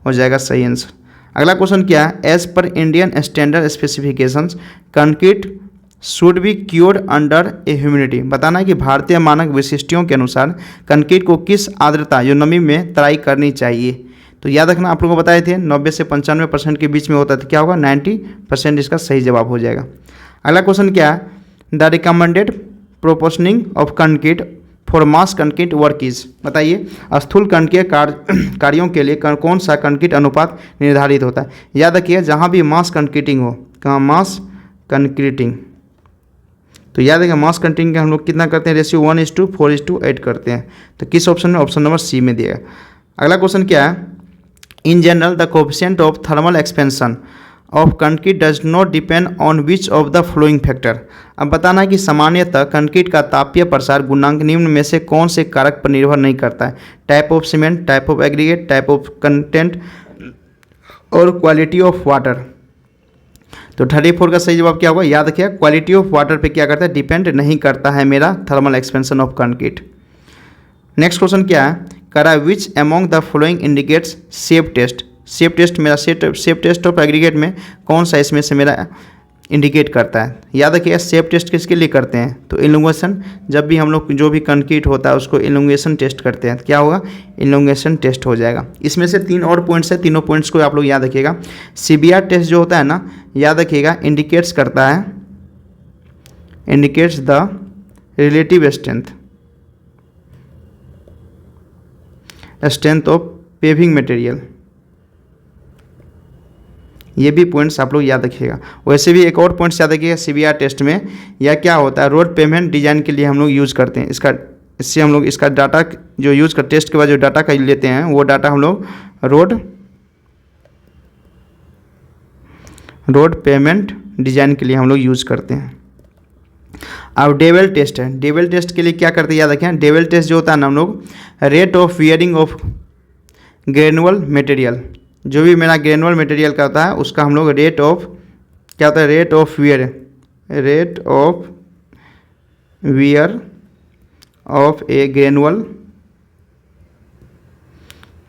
हो जाएगा सही आंसर। अगला क्वेश्चन क्या है, as per Indian standard specifications concrete should be cured under a humidity. बताना है कि भारतीय मानक विशिष्टियों के अनुसार कंक्रीट को किस आर्द्रता जो नमी में तराई करनी चाहिए। तो याद रखना, आप लोगों को बताए थे 90 से 95% के बीच में होता है। तो क्या होगा, 90% इसका सही जवाब हो जाएगा। अगला क्वेश्चन क्या है, the recommended proportioning of concrete for mass concrete work is. बताइए स्थूल कंक्रीय कार्यों के लिए कौन सा कंक्रीट अनुपात निर्धारित होता है। याद रखिए जहाँ भी मास कंक्रीटिंग हो, कहाँ मास कंक्रीटिंग, तो याद रखिए मास कंक्रीटिंग के हम लोग कितना करते हैं, रेशियो 1:4:8 करते हैं। तो किस ऑप्शन में, ऑप्शन नंबर सी में दिएगा। अगला क्वेश्चन क्या है, in general the coefficient of thermal expansion of concrete does not depend on which of the flowing factor. अब बताना है कि सामान्यतः कंक्रीट का तापीय प्रसार गुणांक निम्न में से कौन से कारक पर निर्भर नहीं करता है। Type of cement, type of aggregate, type of content और क्वालिटी ऑफ वाटर। तो 34 का सही जवाब क्या होगा, याद रखिए क्वालिटी ऑफ वाटर पे क्या करता है, डिपेंड नहीं करता है मेरा thermal expansion of concrete. Next question क्या है, करा which among the following indicates safe test. Safe test मेरा सेफ टेस्ट ऑफ एग्रीगेट में कौन सा इसमें से मेरा इंडिकेट करता है। याद रखिए सेफ टेस्ट किसके लिए करते हैं, तो इलॉन्गेशन, जब भी हम लोग जो भी कंक्रीट होता है उसको इलॉन्गेशन टेस्ट करते हैं। क्या होगा, इलॉन्गेशन टेस्ट हो जाएगा। इसमें से 3 और पॉइंट्स है, तीनों पॉइंट्स को आप लोग याद रखिएगा। CBR टेस्ट जो होता है ना, याद रखिएगा इंडिकेट्स करता है, indicates the relative strength of paving material. ये भी पॉइंट्स आप लोग याद रखिएगा। वैसे भी एक और पॉइंट्स याद रखिएगा CBR टेस्ट में, या क्या होता है, रोड पेमेंट डिजाइन के लिए हम लोग यूज़ करते हैं इससे हम लोग इसका डाटा जो यूज़ कर टेस्ट के बाद जो डाटा का लेते हैं वो डाटा हम लोग रोड पेमेंट डिजाइन के लिए हम लोग यूज़ करते हैं। अब डेवल टेस्ट है, डेवल टेस्ट के लिए क्या करते हैं, याद रखें डेवल टेस्ट जो होता है ना, हम लोग rate of wearing of granule material, जो भी मेरा ग्रेनुअल मटेरियल का होता है उसका हम लोग रेट ऑफ क्या होता है, rate of wear off A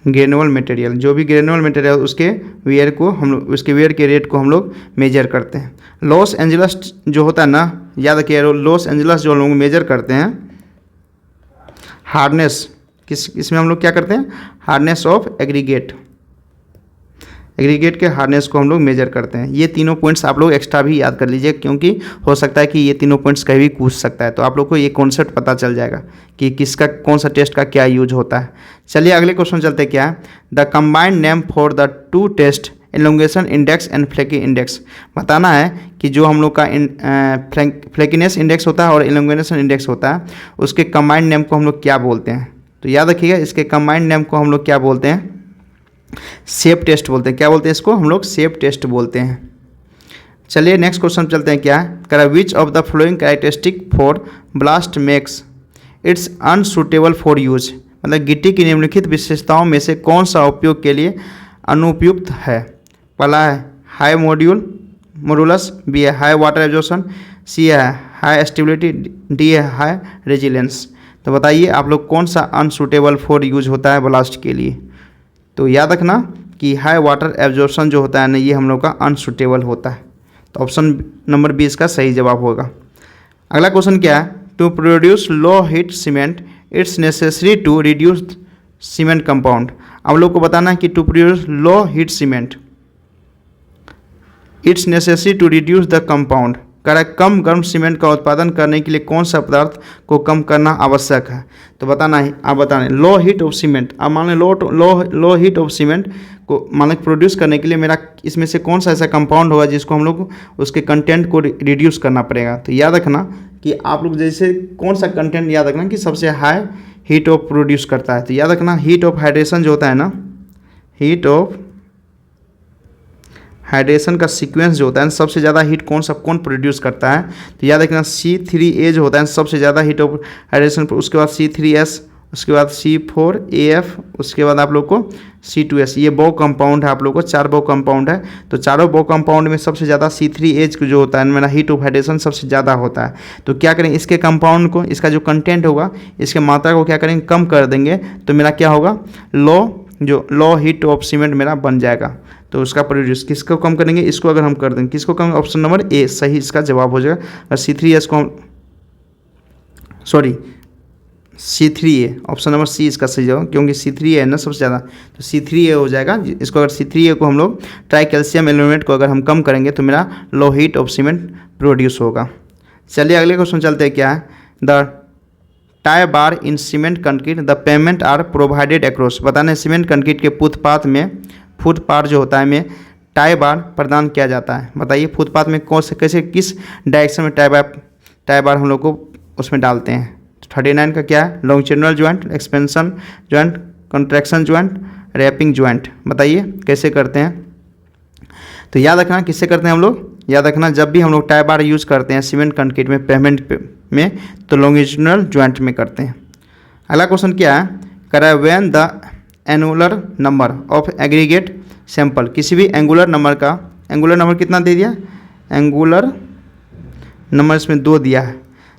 granule material, जो भी ग्रेनुअल मटेरियल उसके वियर को हम लोग उसके वियर के रेट को हम लोग मेजर करते हैं। लॉस एंजलस जो होता है ना, याद रखिए लॉस एंजलस जो हम लोग मेजर करते हैं हार्डनेस, इसमें हम लोग क्या करते हैं, हार्डनेस ऑफ एग्रीगेट के हार्डनेस को हम लोग मेजर करते हैं। ये तीनों पॉइंट्स आप लोग एक्स्ट्रा भी याद कर लीजिए, क्योंकि हो सकता है कि ये तीनों पॉइंट्स कहीं भी पूछ सकता है, तो आप लोग को ये कॉन्सेप्ट पता चल जाएगा कि किसका कौन सा टेस्ट का क्या यूज होता है। चलिए अगले क्वेश्चन चलते क्या है, the combined name for the 2 test elongation index and flaky index. बताना है कि जो हम लोग का फ्लेकीनेस इंडेक्स होता है और एलोंगेशन इंडेक्स होता है उसके कंबाइंड नेम को हम लोग क्या बोलते हैं। तो याद रखिएगा इसके कंबाइंड नेम को हम लोग क्या बोलते हैं, शेप टेस्ट बोलते हैं। क्या बोलते हैं इसको हम लोग, शेप टेस्ट बोलते हैं। चलिए नेक्स्ट क्वेश्चन चलते हैं। क्या है, विच of the flowing characteristic for blast makes it's unsuitable for use, मतलब गिट्टी की निम्नलिखित विशेषताओं में से कौन सा उपयोग के लिए अनुपयुक्त है। पहला है हाई मॉड्यूलस, बी है हाई वाटर एब्जॉर्प्शन, सी है हाई स्टेबिलिटी, डी है हाई रेजिलेंस। तो बताइए आप लोग कौन सा अनसूटेबल फॉर यूज होता है ब्लास्ट के लिए। तो याद रखना कि हाई वाटर एब्जॉर्प्शन जो होता है ना ये हम लोग का अनसूटेबल होता है। तो ऑप्शन नंबर बी इसका सही जवाब होगा। अगला क्वेश्चन क्या है, to produce low heat cement it's necessary to reduce cement compound. आप लोग को बताना है कि to produce low heat cement it's necessary to reduce the compound, कम गर्म सीमेंट का उत्पादन करने के लिए कौन सा पदार्थ को कम करना आवश्यक है। तो बताना है, आप बताना लो हीट ऑफ सीमेंट। अब मान लें लो हीट ऑफ सीमेंट को मान लें प्रोड्यूस करने के लिए मेरा इसमें से कौन सा ऐसा कंपाउंड होगा जिसको हम लोग उसके कंटेंट को रिड्यूस करना पड़ेगा। तो याद रखना कि आप लोग जैसे कौन सा कंटेंट याद रखना कि सबसे हाई हीट ऑफ प्रोड्यूस करता है। तो याद रखना हीट ऑफ हाइड्रेशन जो होता है ना, हीट ऑफ हाइड्रेशन का सीक्वेंस जो होता है सबसे ज़्यादा हीट कौन प्रोड्यूस करता है। तो याद रखना C3A जो होता है सबसे ज़्यादा हीट ऑफ हाइड्रेशन, उसके बाद C3S, उसके बाद C4AF, उसके बाद आप लोग को C2S। ये बो कंपाउंड है, आप लोग को 4 बो कंपाउंड है। तो चारों बो कंपाउंड में सबसे ज़्यादा C3H जो होता है मेरा हीट ऑफ हाइड्रेशन सबसे ज़्यादा होता है। तो क्या करें, इसके कंपाउंड को, इसका जो कंटेंट होगा इसके मात्रा को क्या करेंगे, कम कर देंगे। तो मेरा क्या होगा, लो हीट ऑफ सीमेंट मेरा बन जाएगा। तो उसका प्रोड्यूस किसको कम करेंगे, इसको अगर हम कर देंगे, किसको कम, ऑप्शन नंबर ए सही इसका जवाब हो जाएगा। और C3S को C3A ऑप्शन नंबर सी इसका सही जवाब, क्योंकि C3A है ना सबसे ज़्यादा, तो C3A हो जाएगा। इसको अगर C3A को हम लोग ट्राई कैल्शियम एलिमेंट को अगर हम कम करेंगे तो मेरा low heat of cement produce होगा। चलिए अगले क्वेश्चन चलते हैं। क्या है, the tie bar in cement concrete the pavement are provided across. बताना है सीमेंट कंक्रीट के फुटपाथ जो होता है में टाई बार प्रदान किया जाता है। बताइए फुटपाथ में कौन से कैसे किस डायरेक्शन में टाई बार हम लोग को उसमें डालते हैं। 39 का क्या है, longitudinal joint, expansion joint, contraction joint, wrapping joint. बताइए कैसे करते हैं। तो याद रखना किससे करते हैं हम लोग, याद रखना जब भी हम लोग टाई बार यूज़ करते हैं सीमेंट कंक्रीट में पेमेंट में तो लॉन्गिट्यूडिनल ज्वाइंट में करते हैं। अगला क्वेश्चन क्या है, करा when the angular number of aggregate sample, किसी भी एंगुलर नंबर कितना दे दिया, एंगुलर नंबर इसमें 2 दिया है।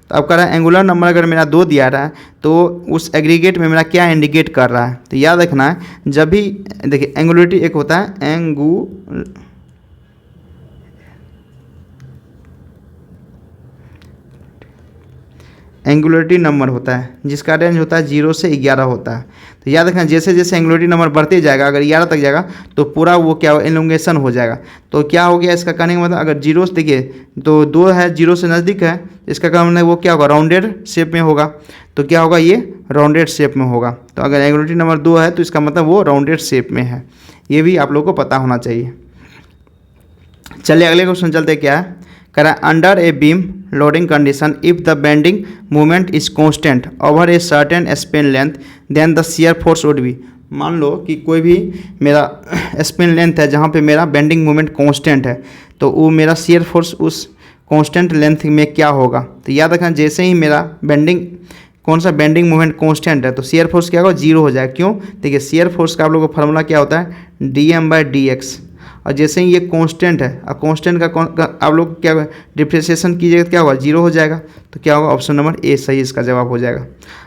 तो अब कह रहा है एंगुलर नंबर अगर मेरा 2 दिया रहा है तो उस एग्रीगेट में मेरा क्या इंडिकेट कर रहा है। तो याद रखना है जब भी देखिए एंगुलरिटी एक होता है एंगुलरिटी नंबर होता है जिसका रेंज होता है 0 से 11 होता है। तो याद रखना जैसे जैसे एंगुलरिटी नंबर बढ़ते जाएगा, अगर 11 तक जाएगा तो पूरा वो क्या एलोंगेशन हो जाएगा। तो क्या हो गया इसका कहने का मतलब, अगर 0 से देखिए तो 2 है 0 से नज़दीक है, इसका क्या मतलब वो क्या होगा, राउंडेड शेप में होगा। तो क्या होगा, ये राउंडेड शेप में होगा। तो अगर एंगुलरिटी नंबर 2 है तो इसका मतलब वो राउंडेड शेप में है। ये भी आप लोग को पता होना चाहिए। चलिए अगले क्वेश्चन चलते क्या है, करा under a beam loading condition if the bending movement is constant over a certain span length then the shear force would be. मान लो कि कोई भी मेरा स्पेन लेंथ है जहाँ पे मेरा बेंडिंग मूवमेंट कांस्टेंट है, तो वो मेरा शियर फोर्स उस कांस्टेंट लेंथ में क्या होगा। तो याद रखना जैसे ही मेरा कौन सा बेंडिंग मूवमेंट कांस्टेंट है तो शियर फोर्स क्या होगा, 0 हो जाएगा। क्यों, देखिए शियर फोर्स का आप लोगों का फार्मूला क्या होता है, dm/dx। और जैसे ही ये कांस्टेंट है, और कांस्टेंट का आप लोग क्या डिफ्रेंशिएशन कीजिएगा तो क्या होगा, 0 हो जाएगा। तो क्या होगा, ऑप्शन नंबर ए सही इसका जवाब हो जाएगा।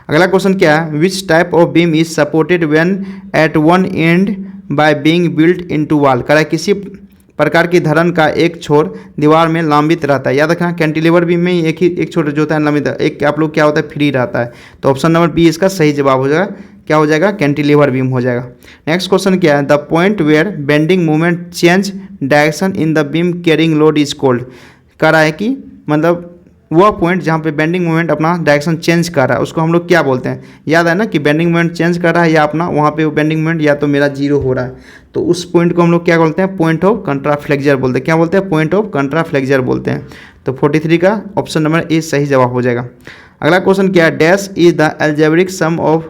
अगला क्वेश्चन क्या है, which type of beam is supported when eight one and by being built into wall. कह रहा है किसी प्रकार की धरन का एक छोर दीवार में लंबित रहता है। याद रखना कैंटिलीवर बीम में एक छोर जो होता है लंबित, एक आप लोग क्या होता है फ्री रहता है। तो ऑप्शन नंबर बी इसका सही जवाब हो जाएगा। क्या हो जाएगा, कैंटिलीवर बीम हो जाएगा। नेक्स्ट क्वेश्चन क्या है, the point where bending movement change direction in the beam carrying load is called. कह रहा है कि मतलब वह पॉइंट जहाँ पे बेंडिंग मोमेंट अपना डायरेक्शन चेंज कर रहा है उसको हम लोग क्या बोलते हैं, याद है ना कि बेंडिंग मोमेंट चेंज कर रहा है या अपना वहाँ पे बेंडिंग मोमेंट या तो मेरा जीरो हो रहा है, तो उस पॉइंट को हम लोग क्या बोलते हैं, पॉइंट ऑफ कंट्राफ्लेक्सर बोलते हैं। क्या बोलते हैं, पॉइंट ऑफ कंट्राफ्लेक्सर बोलते हैं। तो 43 का ऑप्शन नंबर ए सही जवाब हो जाएगा। अगला क्वेश्चन क्या है, dash is the algebraic sum of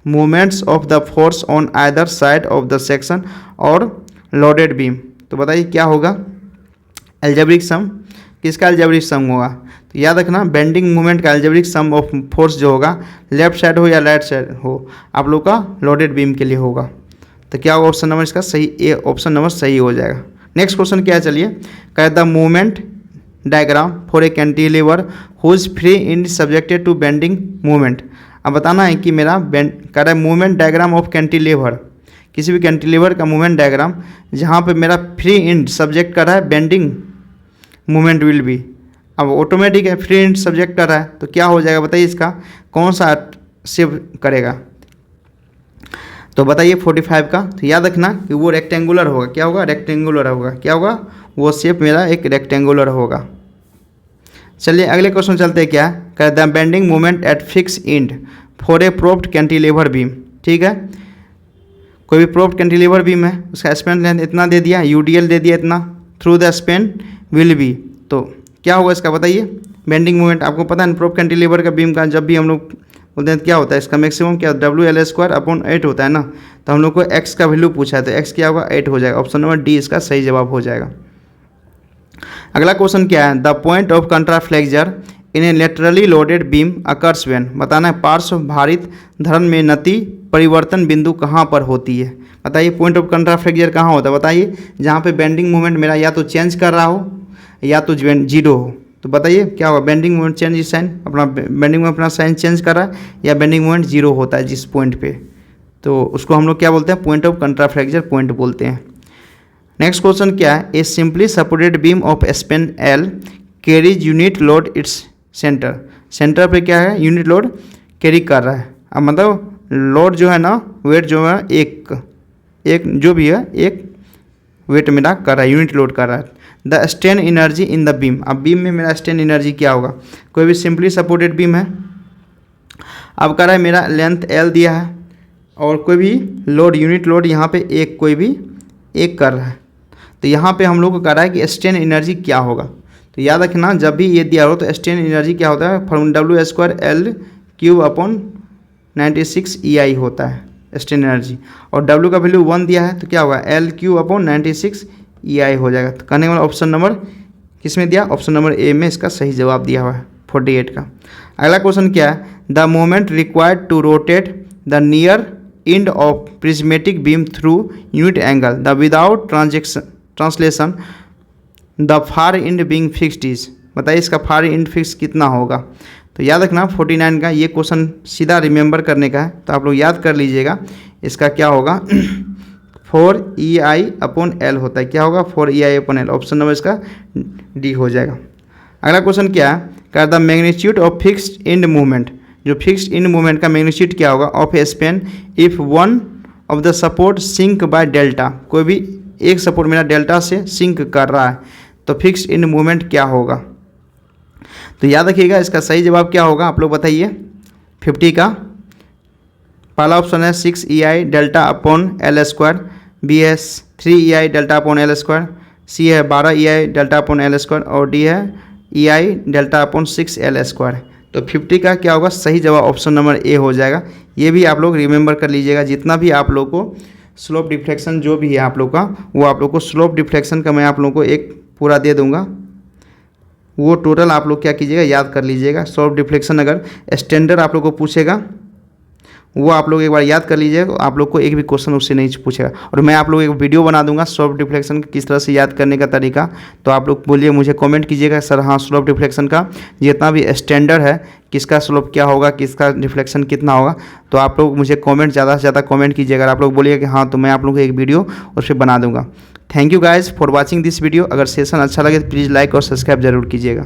movements of the force on either side of the section और लोडेड बीम। तो बताइए क्या होगा अलजेब्रिक सम, किसका अलजेब्रिक सम होगा। तो याद रखना बेंडिंग मूवमेंट का अलजेब्रिक सम ऑफ फोर्स जो होगा लेफ्ट साइड हो या राइट साइड हो आप लोग का लोडेड बीम के लिए होगा। तो क्या होगा ऑप्शन नंबर इसका सही, ए ऑप्शन नंबर सही हो जाएगा। नेक्स्ट क्वेश्चन क्या है, चलिए कह the movement diagram for a cantilever whose free end subjected to bending movement. अब बताना है कि मेरा कह रहा है मूवमेंट डायग्राम ऑफ कैंटिलीवर, किसी भी कैंटिलीवर का मूवमेंट डायग्राम जहाँ पे मेरा फ्री इंड सब्जेक्ट कर रहा है बेंडिंग मूवमेंट विल बी। अब ऑटोमेटिक है, फ्री इंड सब्जेक्ट कर रहा है तो क्या हो जाएगा बताइए, इसका कौन सा सेव करेगा। तो बताइए 45 का। तो याद रखना कि वो रेक्टेंगुलर होगा, क्या होगा, रेक्टेंगुलर होगा, क्या होगा, वो शेप मेरा एक रेक्टेंगुलर होगा। चलिए अगले क्वेश्चन चलते हैं, क्या कर the bending movement at fix end for a propped cantilever beam. ठीक है, कोई भी प्रोप्ड कैंटिलीवर बीम है, उसका स्पेन लेंथ इतना दे दिया, यूडीएल दे दिया इतना, through the Spain will be. तो क्या होगा इसका बताइए, बेंडिंग मूवमेंट आपको पता है प्रोप्ड कैंटिलीवर का बीम का जब भी हम लोग बोलते हैं क्या होता है, इसका मैक्सिमम क्या WL²/8 होता है ना। तो हम लोग को x का वैल्यू पूछा है तो x क्या होगा 8 हो जाएगा। ऑप्शन नंबर डी इसका सही जवाब हो जाएगा। अगला क्वेश्चन क्या है, the point of contraflexure in a laterally loaded beam occurs when. बताना है पार्श्व भारित धरण में नति परिवर्तन बिंदु कहाँ पर होती है। बताइए पॉइंट ऑफ कंट्राफ्लेक्सर कहाँ होता है, बताइए जहाँ पे बेंडिंग मूवमेंट मेरा या तो चेंज कर रहा हो या तो जीरो हो। तो बताइए क्या होगा, बेंडिंग मोमेंट चेंज साइन अपना बेंडिंग में अपना साइन चेंज कर रहा है या बेंडिंग मोमेंट जीरो होता है जिस पॉइंट पे, तो उसको हम लोग क्या बोलते हैं, पॉइंट ऑफ कंट्राफ्लेक्सर पॉइंट बोलते हैं। नेक्स्ट क्वेश्चन क्या है, ए simply supported beam of Spain L carries unit load its centre. Centre पे क्या है, यूनिट लोड कैरी कर रहा है। अब मतलब लोड जो है ना, वेट जो है एक जो भी है एक वेट मेरा कर रहा है, यूनिट लोड कर रहा है। The strain energy in the beam, अब बीम में मेरा स्ट्रेन एनर्जी क्या होगा, कोई भी सिंपली सपोर्टेड बीम है, अब कर रहा है मेरा लेंथ L दिया है और कोई भी लोड यूनिट लोड यहाँ पे एक कोई भी एक कर रहा है। तो यहाँ पे हम लोग को कर रहा है कि स्ट्रेन एनर्जी क्या होगा। तो याद रखना जब भी ये दिया हो तो स्ट्रेन एनर्जी क्या होता है, फॉर्म W²L³/96 EI होता है स्ट्रेन एनर्जी, और W का वैल्यू 1 दिया है तो क्या होगा L³/96 EI हो जाएगा। तो कहने वाला ऑप्शन नंबर किस में दिया, ऑप्शन नंबर ए में इसका सही जवाब दिया हुआ है 48 का। अगला क्वेश्चन क्या है, the moment required to rotate the near end of prismatic beam through unit angle the without translation the far end being fixed is. बताइए इसका फार इंड फिक्स कितना होगा। तो याद रखना 49 का ये क्वेश्चन सीधा रिमेंबर करने का है, तो आप लोग याद कर लीजिएगा इसका क्या होगा 4EI/L होता है, क्या होगा 4EI/L। ऑप्शन नंबर इसका डी हो जाएगा। अगला क्वेश्चन क्या है, क्या the magnitude of fixed end movement, जो फिक्स्ड इंड मूवमेंट का मैग्नीट्यूड क्या होगा of a span if one of the support sink by delta. कोई भी एक सपोर्ट मेरा डेल्टा से सिंक कर रहा है तो फिक्स्ड इंड मूवमेंट क्या होगा। तो याद रखिएगा इसका सही जवाब क्या होगा, आप लोग बताइए। 50 का पहला ऑप्शन है 6EI/L², बी है 3EI/L², सी है 12EI/L² और डी है EI/6L²। तो 50 का क्या होगा सही जवाब ऑप्शन नंबर ए हो जाएगा। ये भी आप लोग रिमेंबर कर लीजिएगा, जितना भी आप लोग को स्लोप डिफ्लेक्शन जो भी है आप लोग का, वो आप लोग को स्लोप डिफ्लेक्शन का मैं आप लोग को एक पूरा दे दूंगा, वो टोटल आप लोग क्या कीजिएगा याद कर लीजिएगा। स्लोप डिफ्लेक्शन अगर स्टैंडर्ड आप लोग को पूछेगा वो आप लोग एक बार याद कर लीजिएगा, आप लोग को एक भी क्वेश्चन उससे नहीं पूछेगा। और मैं आप लोग एक वीडियो बना दूंगा स्लोप डिफ्लेक्शन किस तरह से याद करने का तरीका, तो आप लोग बोलिए मुझे कमेंट कीजिएगा सर हाँ स्लोप डिफ्लेक्शन का जितना भी स्टैंडर्ड है किसका स्लोप क्या होगा, किसका डिफ्लेक्शन कितना होगा, तो आप लोग मुझे कमेंट ज़्यादा से ज़्यादा कमेंट कीजिएगा। अगर आप लोग बोलिए कि हाँ तो मैं आप लोग को एक वीडियो उस पर बना दूँगा। Thank you guys for watching this video. अगर सेशन अच्छा लगे तो प्लीज़ लाइक और सब्सक्राइब जरूर कीजिएगा।